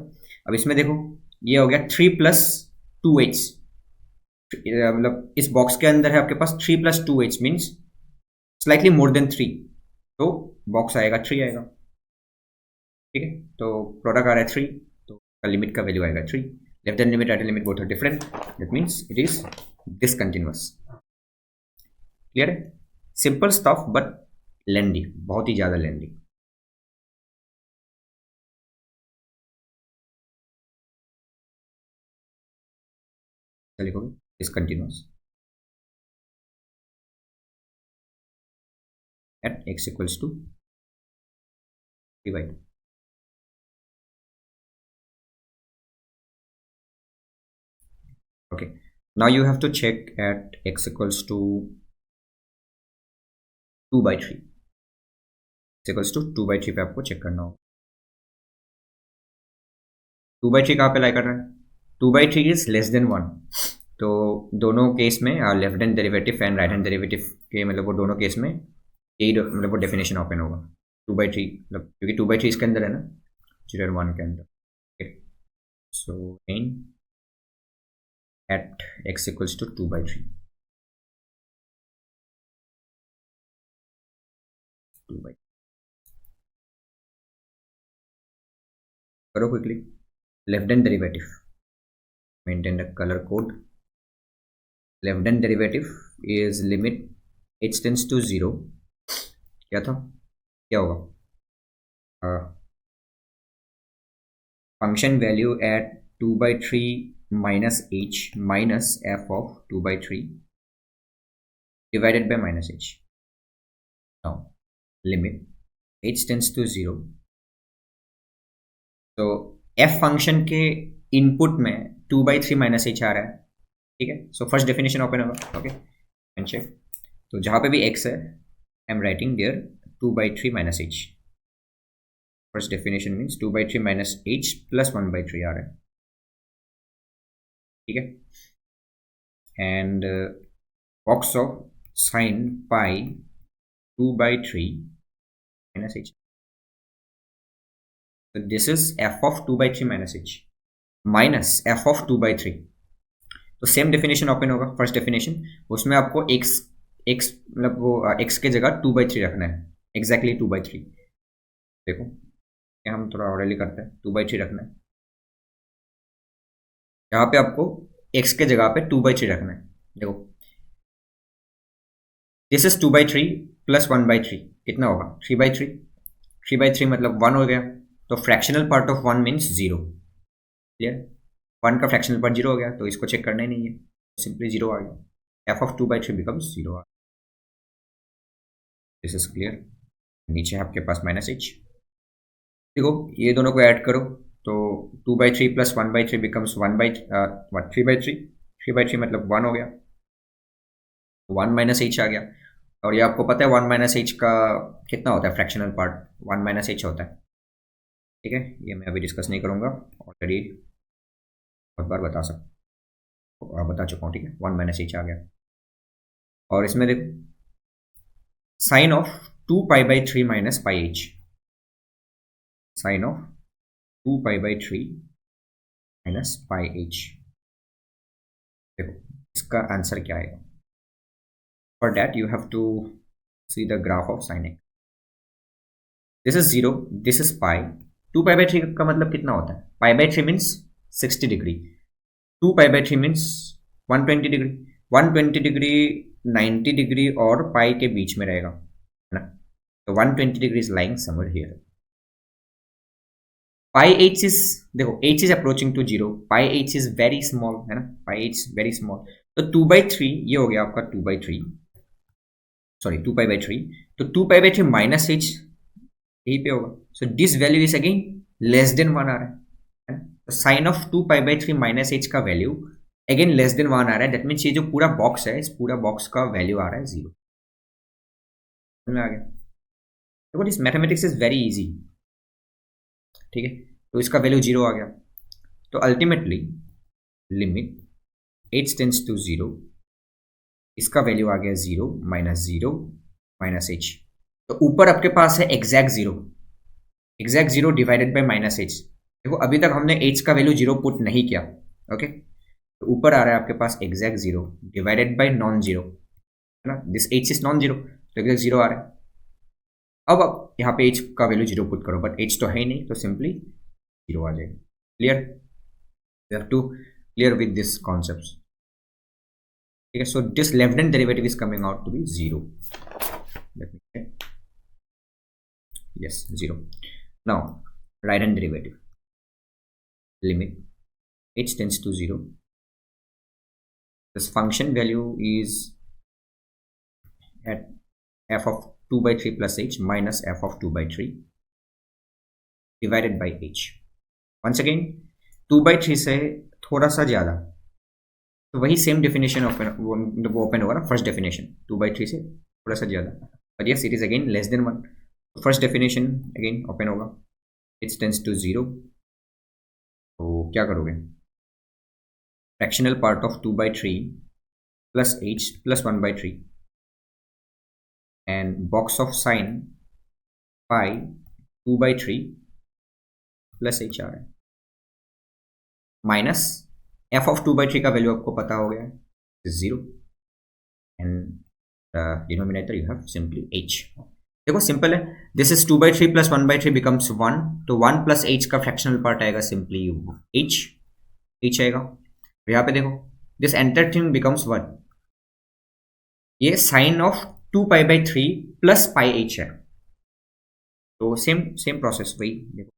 Speaker 1: अब इसमें देखो ये हो गया 3 प्लस 2h, मतलब इस बॉक्स के अंदर है आपके पास 3 plus 2h means slightly more than 3, तो बॉक्स आएगा 3 आएगा. ठीक है, तो प्रोडक्ट आ रहा है 3, तो लिमिट का वैल्यू आएगा 3. Left hand limit, right hand limit both are different, that means it is discontinuous. Clear है? सिंपल स्टफ बट लेंदी, बहुत ही ज्यादा लेंदी. लिखोगे discontinuous at x equals to 3 by 2. Okay, now you have to check at x equals to 2 by 3. x equals to 2 by 3 पे आपको check करना होगा. 2 by 3 कहाँ पे लाई कर रहा है? 2 by 3 इज लेस देन 1, तो दोनों केस में left hand derivative and right hand derivative के मतलब वो दोनों केस में यही मतलब वो डेफिनेशन ओपन होगा. 2 by 3 मतलब क्योंकि 2 by 3 इसके अंदर है ना, 0 and 1 के अंदर. सो इन at x equals to 2 by 3. 2 by करो quickly. Left hand derivative, maintain the colour code. Left hand derivative is limit h tends to 0. क्या था, क्या होगा? Function value at 2 by 3 minus h minus f of 2 by 3 divided by minus h. Now limit h tends to 0. तो f function के input में 2 by 3 minus h आ रहा है. ठीक है, सो फर्स्ट डेफिनेशन ओपन होगा. Okay, and check. तो जहाँ पे भी x है I am writing there 2 by 3 minus h. First definition means 2 by 3 minus h plus 1 by 3 आ रहा है. ठीक है, and box of sine pi 2 by 3 minus h. तो this is F of 2/3 minus H minus F of 2/3। तो same definition open होगा, first definition, उसमें आपको एक्स एक्स मतलब वो एक्स के जगह 2/3 रखना है, एग्जैक्टली 2/3। देखो क्या हम थोड़ा ऑर्डरली करते हैं, 2/3 रखना है यहाँ पे, आपको एक्स के जगह पे 2/3 रखना है। देखो दिस इज 2/3 प्लस 1/3 कितना होगा, 3/3। 3/3 मतलब 1 हो गया, तो fractional part of 1 means 0। Clear, 1 का फ्रैक्शनल पार्ट 0 हो गया, तो इसको चेक करना ही नहीं है, सिंपली 0 आ गया, F of 2/3 becomes 0। This is clear. नीचे है आपके पास माइनस एच। देखो ये दोनों को ऐड करो, तो 2/3 प्लस 1/3 बिकम्स 3/3। 3/3 मतलब 1 हो गया, 1 माइनस एच आ गया। और ये आपको पता है 1 माइनस एच का कितना होता है, फ्रैक्शनल पार्ट 1 माइनस एच होता है। ठीक है, ये मैं अभी डिस्कस नहीं करूंगा, ऑलरेडी बहुत बार बता चुका हूँ। ठीक है, 1 माइनस एच आ गया। और इसमें देखो sine of 2π/3 minus pi h, sine of 2π/3 minus pi h. देखो इसका आंसर क्या आएगा। For that you have to see the graph of sine x. This is 0, this is pi. 2π/3 का मतलब कितना होता है, π/3 means 60 degree, 2π/3 means 120 degree. 120 degree 90 degree और पाई के बीच में रहेगा, है ना। तो 120 degree is lying somewhere here. Pi h is, देखो h is approaching to 0, pi h is very small, है ना, पाई एच वेरी स्मॉल। तो 2/3 ये हो गया आपका 2/3, सॉरी 2π/3। तो 2π/3 माइनस एच यही पे होगा, so this value is again less than 1 आ रहा है। तो साइन ऑफ 2π/3 माइनस एच का वैल्यू अगेन लेस देन 1 आ रहा है। दैट मीन्स ये जो पूरा बॉक्स है, इस पूरा बॉक्स का वैल्यू आ रहा है 0। समझ में आ गया। देखो this mathematics is very easy. ठीक है, तो इसका वैल्यू 0 आ गया, तो ultimately limit h tends to 0, इसका वैल्यू आ गया 0 माइनस एच। तो ऊपर आपके पास है exact 0, exact 0 divided by minus H. देखो अभी तक हमने एच का वैल्यू 0 पुट नहीं किया, ओके। तो ऊपर आ रहा है आपके पास एग्जैक्ट 0 डिवाइडेड बाई नॉन 0, है ना, दिस एच इज नॉन 0, तो एग्जैक्ट 0 आ रहा है। अब आप यहाँ पे एच का वैल्यू 0 पुट करो, बट एच तो है ही नहीं, तो सिंपली 0 आ जाएगा। Clear, you have to clear with this concept. ठीक है, so this left hand derivative is coming out to be 0। Let me check, yes 0। Now right hand derivative, limit h tends to 0, this function value is at f of 2/3 plus h minus f of 2/3 divided by h। once again 2/3 से थोड़ा सा ज़्यादा, तो वही same definition वो open होगा ना, first definition 2/3 से थोड़ा सा ज़्यादा, but yes it is again less than 1। First definition again open होगा, h tends to 0, तो क्या करोगे, fractional part of 2/3 plus h plus 1/3 and box of sine pi 2/3 plus h आ रहा है, माइनस f ऑफ 2/3 का वैल्यू आपको पता हो गया है 0, and denominator you have simply h। देखो सिंपल है, दिस इज 2/3 प्लस 1/3 बिकम्स 1, तो 1 प्लस h का फ्रैक्शनल पार्ट आएगा सिंपली h आएगा। तो यहाँ पे देखो दिस एंटायर थिंग बिकम्स 1, ये sine of 2π/3 plus pi h है, तो सेम सेम प्रोसेस वही, देखो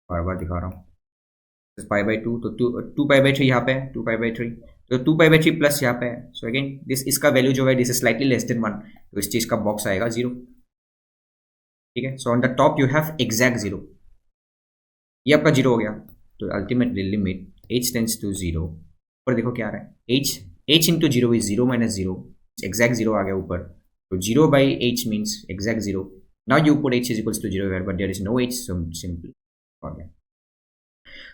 Speaker 1: बार बार दिखा रहा हूँ, π/2, तो 2π/3 यहाँ पे है, 2π/3, तो 2π/3 प्लस यहाँ पे है, सो अगेन दिस इसका वैल्यू जो है this is slightly less than 1, तो इस चीज का बॉक्स आएगा 0। ठीक है, so on the top you have exact 0, ये आपका 0 हो गया, तो ultimately limit h tends to 0, ऊपर देखो क्या आ रहा है, h into 0 is 0 minus 0, exact 0 आ गया ऊपर, तो 0 by h means exact 0। Now you put h is equals to 0 here, but there is no h, so simply forget।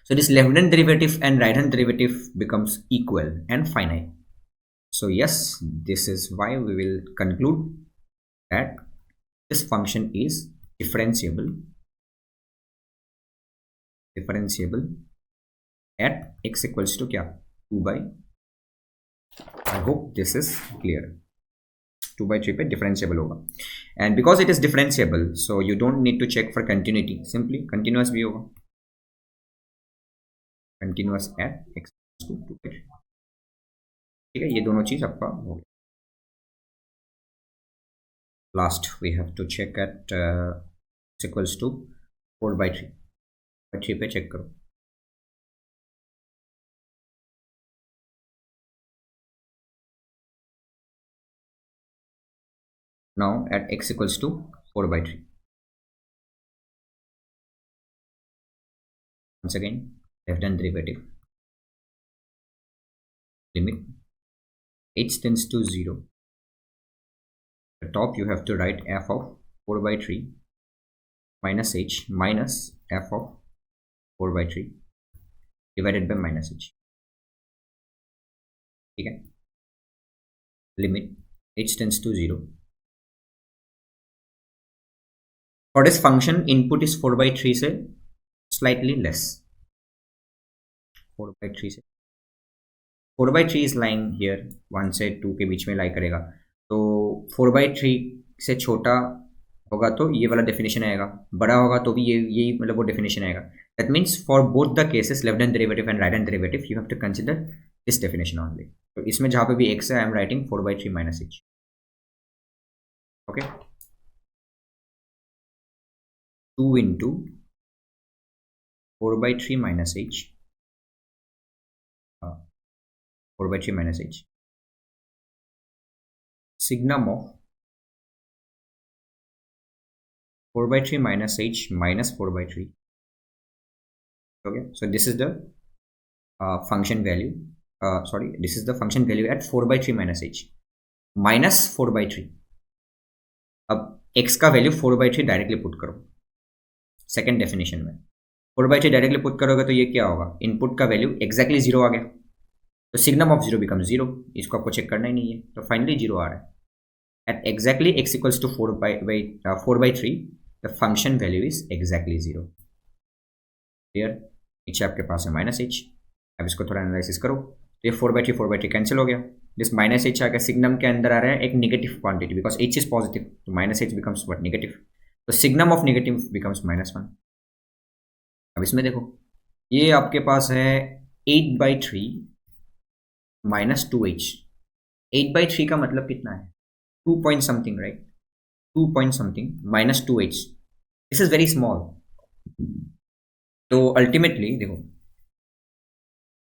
Speaker 1: So this left hand derivative and right hand derivative becomes equal and finite. So yes, this is why we will conclude that this function is differentiable differentiable at x equals to क्या 2/, I hope this is clear, 2/3 पे differentiable होगा and because it is differentiable so you don't need to check for continuity, simply continuous भी होगा, continuous at x to 2/3, ठीक है, ये दोनों चीज आपका हो गया. Last we have to check at x equals to 4/3, 3 पे चेक करो. Now at x equals to 4/3. Once again, left hand derivative. Limit h tends to 0. At the top you have to write f of 4/3 minus h minus f of 4/3 divided by minus h. ठीक है. Limit h tends to 0. For this function, input is 4/3 से slightly less. 4/3 से 4/3 is lying here, 1 से 2 के बीच में लाई करेगा, तो 4/3 से छोटा होगा तो ये वाला डेफिनेशन आएगा, बड़ा होगा तो भी यही मतलब वो डेफिनेशन आएगा. That means for both the cases left hand derivative and right hand derivative you have to consider this definition only. तो इसमें जहाँ पे भी x है I am writing 4/3 minus h. Okay, 2 into 4/3 minus h, 4/3 minus h, signum of 4/3 minus h minus 4/3. Okay, so this is the function value, this is the function value at 4/3 minus h minus 4/3. अब x का value 4/3 directly put करो second definition में. 4/3 directly put करोगे तो ये क्या होगा, input का वैल्यू एग्जैक्टली 0 आ गया, तो सिग्नम ऑफ 0 बिकम 0. इसको आपको चेक करना ही नहीं है, तो फाइनली 0 आ रहा है. At exactly x equals to 4/3 the function value is exactly 0. Clear. नीचे आपके पास है माइनस h. अब इसको थोड़ा एनालिसिस करो तो ये 4/3 कैंसिल हो गया. दिस माइनस h आ गया, सिग्नम के अंदर आ रहा है एक negative quantity because h is positive, तो minus h becomes what, negative, तो सिग्नम ऑफ नेगेटिव बिकम्स -1. अब इसमें देखो ये आपके पास है 8/3 माइनस 2h. 8/3 का मतलब कितना है, 2 point something, right, 2 point something minus 2h. This is very small. तो अल्टीमेटली देखो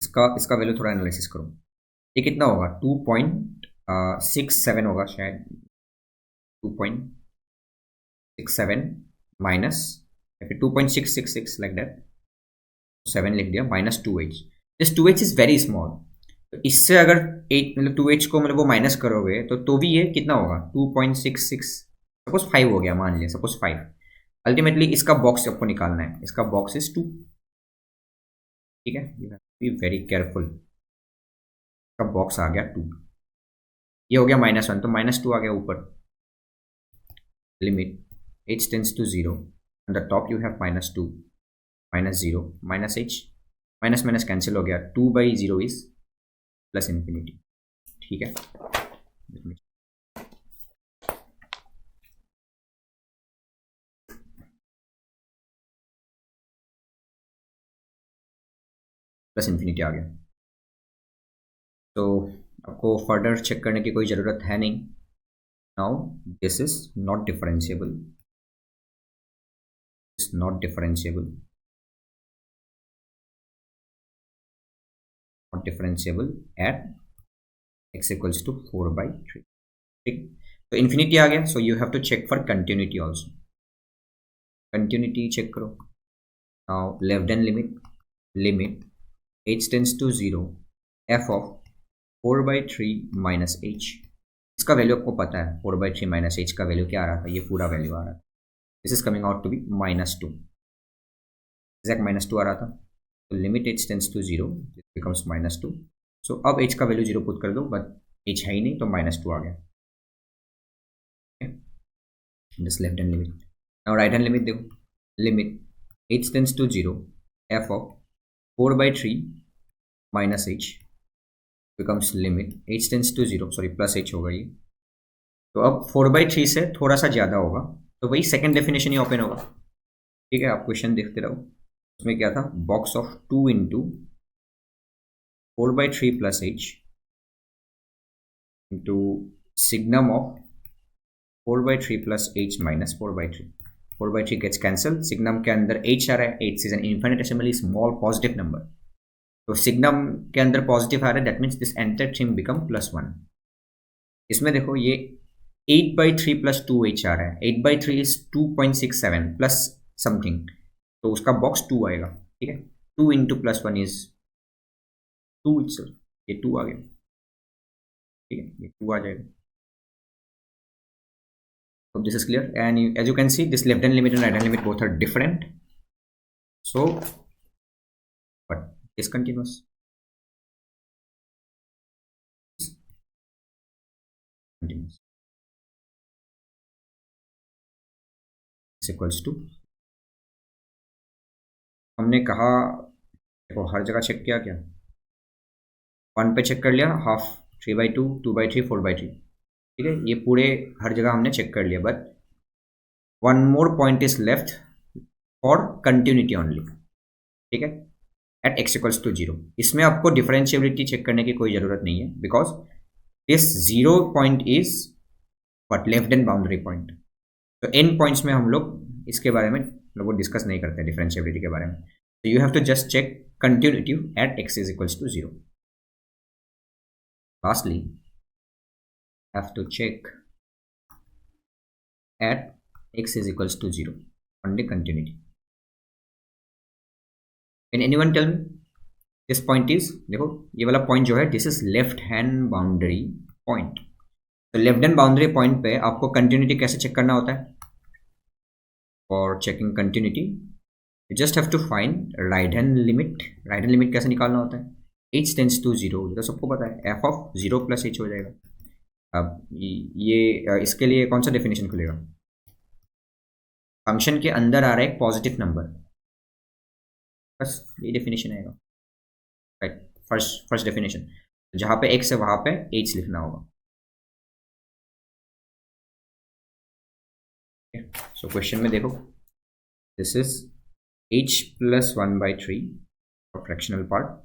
Speaker 1: इसका वैल्यू थोड़ा एनालिसिस करो, ये कितना होगा, 2.67 होगा शायद, 2.67 माइनस 2.666 लाइक दैट, 7 लिख दिया, minus 2h. This 2h is very small. तो इससे अगर 8 मतलब 2h को मतलब वो माइनस करोगे तो भी ये कितना होगा, 2.66, सपोज 5 हो गया, मान लिया सपोज 5. अल्टीमेटली इसका बॉक्स आपको निकालना है, इसका बॉक्स इज 2. ठीक है, you have to be very careful. का बॉक्स आ गया 2, ये हो गया -1, तो -2 आ गया ऊपर. Limit h tends to 0, on the top you have -2 -0 -h, minus minus cancel हो गया, 2/0 इज +∞. ठीक है, +∞ आ गया. तो आपको फर्दर चेक करने की कोई ज़रूरत है नहीं. Now this is not differentiable, is not differentiable, not differentiable at x equals to 4/3. ठीक, तो इन्फिनिटी आ गया, so you have to check for continuity also. Continuity check करो. Now left hand limit h tends to 0 f of 4/3 minus h. इसका value आपको पता है, 4/3 minus h का वैल्यू क्या आ रहा था, ये पूरा वैल्यू आ रहा था. This is coming out to be -2, exact -2 आ रहा था. तो limit h tends to 0 becomes -2. So अब h का वैल्यू 0 पुट कर दो, बट h है ही नहीं तो -2 आ गया. This left hand limit. Now right hand limit देखो, limit h tends to 0 f of 4/3 minus h becomes limit h tends to 0, sorry plus h होगा ये, तो अब 4/3 से थोड़ा सा ज़्यादा होगा, तो वही सेकेंड डेफिनेशन ही ओपन होगा। ठीक है, आप क्वेश्चन देखते रहो। उसमें क्या था, box of 2 into 4/3 plus h into signum of 4/3 plus h minus 4/3। 4/3 gets cancel, signum के अंदर h आ रहा है, h is an infinitesimally small positive number, तो सिग्नम के अंदर पॉजिटिव आ रहा है, that means this entire thing become +1। इसमें देखो ये 8/3 प्लस 2h आ रहा है, 8/3 इज 2.67 प्लस समथिंग, तो उसका बॉक्स 2 आएगा। ठीक है, 2 इंटू +1 इज 2 इट्सल्फ, ये 2 आ गया। ठीक है, ये 2 आ जाएगा। So this is clear, and as you can see, this left hand limit and right hand limit both are different. So, but discontinuous. Continuous is equals to, हमने कहा देखो हर जगह चेक किया क्या, 1 पे चेक कर लिया, हाफ 3/2, 2/3, 4/3। ठीक है, ये पूरे हर जगह हमने चेक कर लिया, but one more point is left for continuity only. ठीक है, एट x इक्वल्स टू 0, इसमें आपको डिफरेंशिएबिलिटी चेक करने की कोई ज़रूरत नहीं है, because this 0 point is but left and boundary point. तो एन पॉइंट्स में हम लोग इसके बारे में लोग डिस्कस नहीं करते डिफरेंशिएबिलिटी के बारे में, तो you have to just check continuity at x is equals to 0। Lastly, have to check at x is equals to 0 only continuity. Can anyone tell me this point is, देखो ये वाला point जो है, this is left hand boundary point. तो left hand boundary point पे आपको continuity कैसे check करना होता है? For checking continuity you just have to find right hand limit. Right hand limit कैसे निकालना होता है? h टेंड्स टू 0, तो सबको पता है f ऑफ 0 प्लस h हो जाएगा। अब ये इसके लिए कौन सा डेफिनेशन खुलेगा? फंक्शन के अंदर आ रहा है एक पॉजिटिव नंबर, बस ये डेफिनेशन आएगा। राइट, फर्स्ट डेफिनेशन, जहाँ पे x है वहाँ पे h लिखना होगा। सो क्वेश्चन में देखो, this is h plus 1/3 fractional part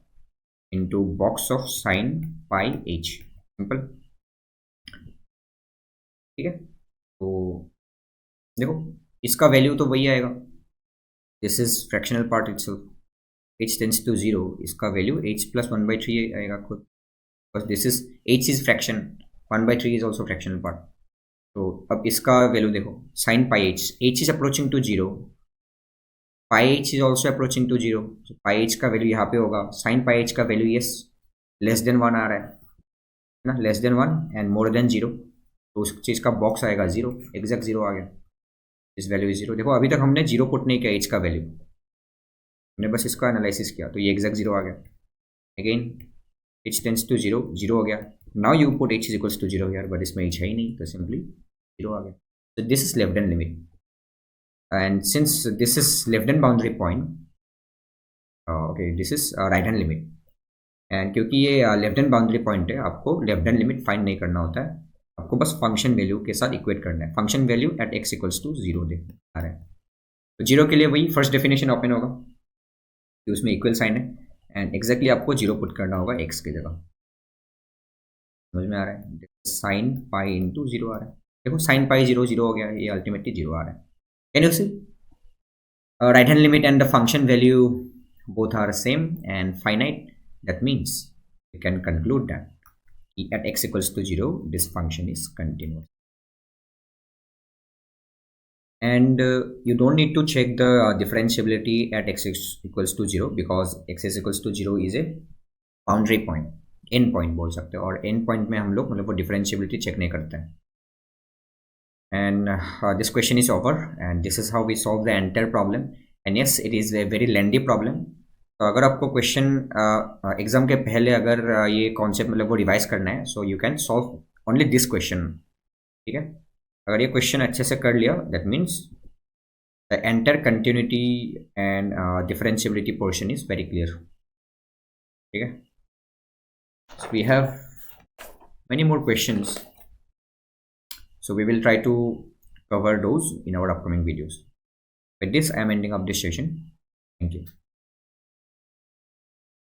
Speaker 1: into box of sin pi h, simple. ठीक है, तो देखो इसका वैल्यू तो वही आएगा, this is fractional part itself, h tends to 0, इसका वैल्यू h प्लस 1/3 आएगा खुद, बस this is h is fraction, 1/3 is also fractional part. तो अब इसका वैल्यू देखो, sin pi h, h is approaching to 0, pi h is also approaching to 0, so pi h का वैल्यू यहाँ पे होगा, sin pi h का वैल्यू यस लेस देन 1 आ रहा है ना, less than 1 and more than 0, तो उस चीज़ का बॉक्स आएगा 0, एग्जैक्ट 0 आ गया, इस वैल्यू इज 0। देखो अभी तक हमने 0 पुट नहीं किया h का वैल्यू, हमने बस इसका एनालिसिस किया, तो ये एग्जैक्ट 0 आ गया। अगेन h टेंड्स टू 0, 0 हो गया, now you put h is equals to 0 यार, बट इसमें h है ही नहीं, तो सिंपली 0 आ गया। तो this is left hand limit, and since this is left hand boundary point, okay, this is right hand limit, and क्योंकि ये लेफ्ट हैंड बाउंड्री पॉइंट है, आपको लेफ्ट हैंड लिमिट फाइंड नहीं करना होता है, आपको बस फंक्शन वैल्यू के साथ इक्वेट करना है। Function value at x equals to 0 दे आ रहा है, तो 0 के लिए वही फर्स्ट डेफिनेशन ओपन होगा कि उसमें इक्वल साइन है, एंड एग्जैक्टली आपको 0 पुट करना होगा x की जगह। समझ में आ रहा है? साइन पाई इंटू 0 आ रहा है, देखो साइन पाई 0 0 हो गया, ये अल्टीमेटली 0 आ रहा है। Can you see? Right hand limit and the function value both are same and finite. That means we can conclude that at x equals to 0, this function is continuous. And you don't need to check the differentiability at x equals to 0, because x is equals to 0 is a boundary point, end point बोल सकते हैं, और end point में हम लोग मतलब वो differentiability check नहीं करते हैं। And this question is over, and this is how we solve the entire problem, and yes, it is a very lengthy problem. तो अगर आपको क्वेश्चन एग्जाम के पहले अगर ये कॉन्सेप्ट मतलब वो रिवाइज करना है, so you can solve only this question. ठीक है, अगर ये क्वेश्चन अच्छे से कर लिया, that means the entire continuity and differentiability portion is very clear. Okay, so we have many more questions, so we will try to cover those in our upcoming videos. With this, I am ending up this session. Thank you.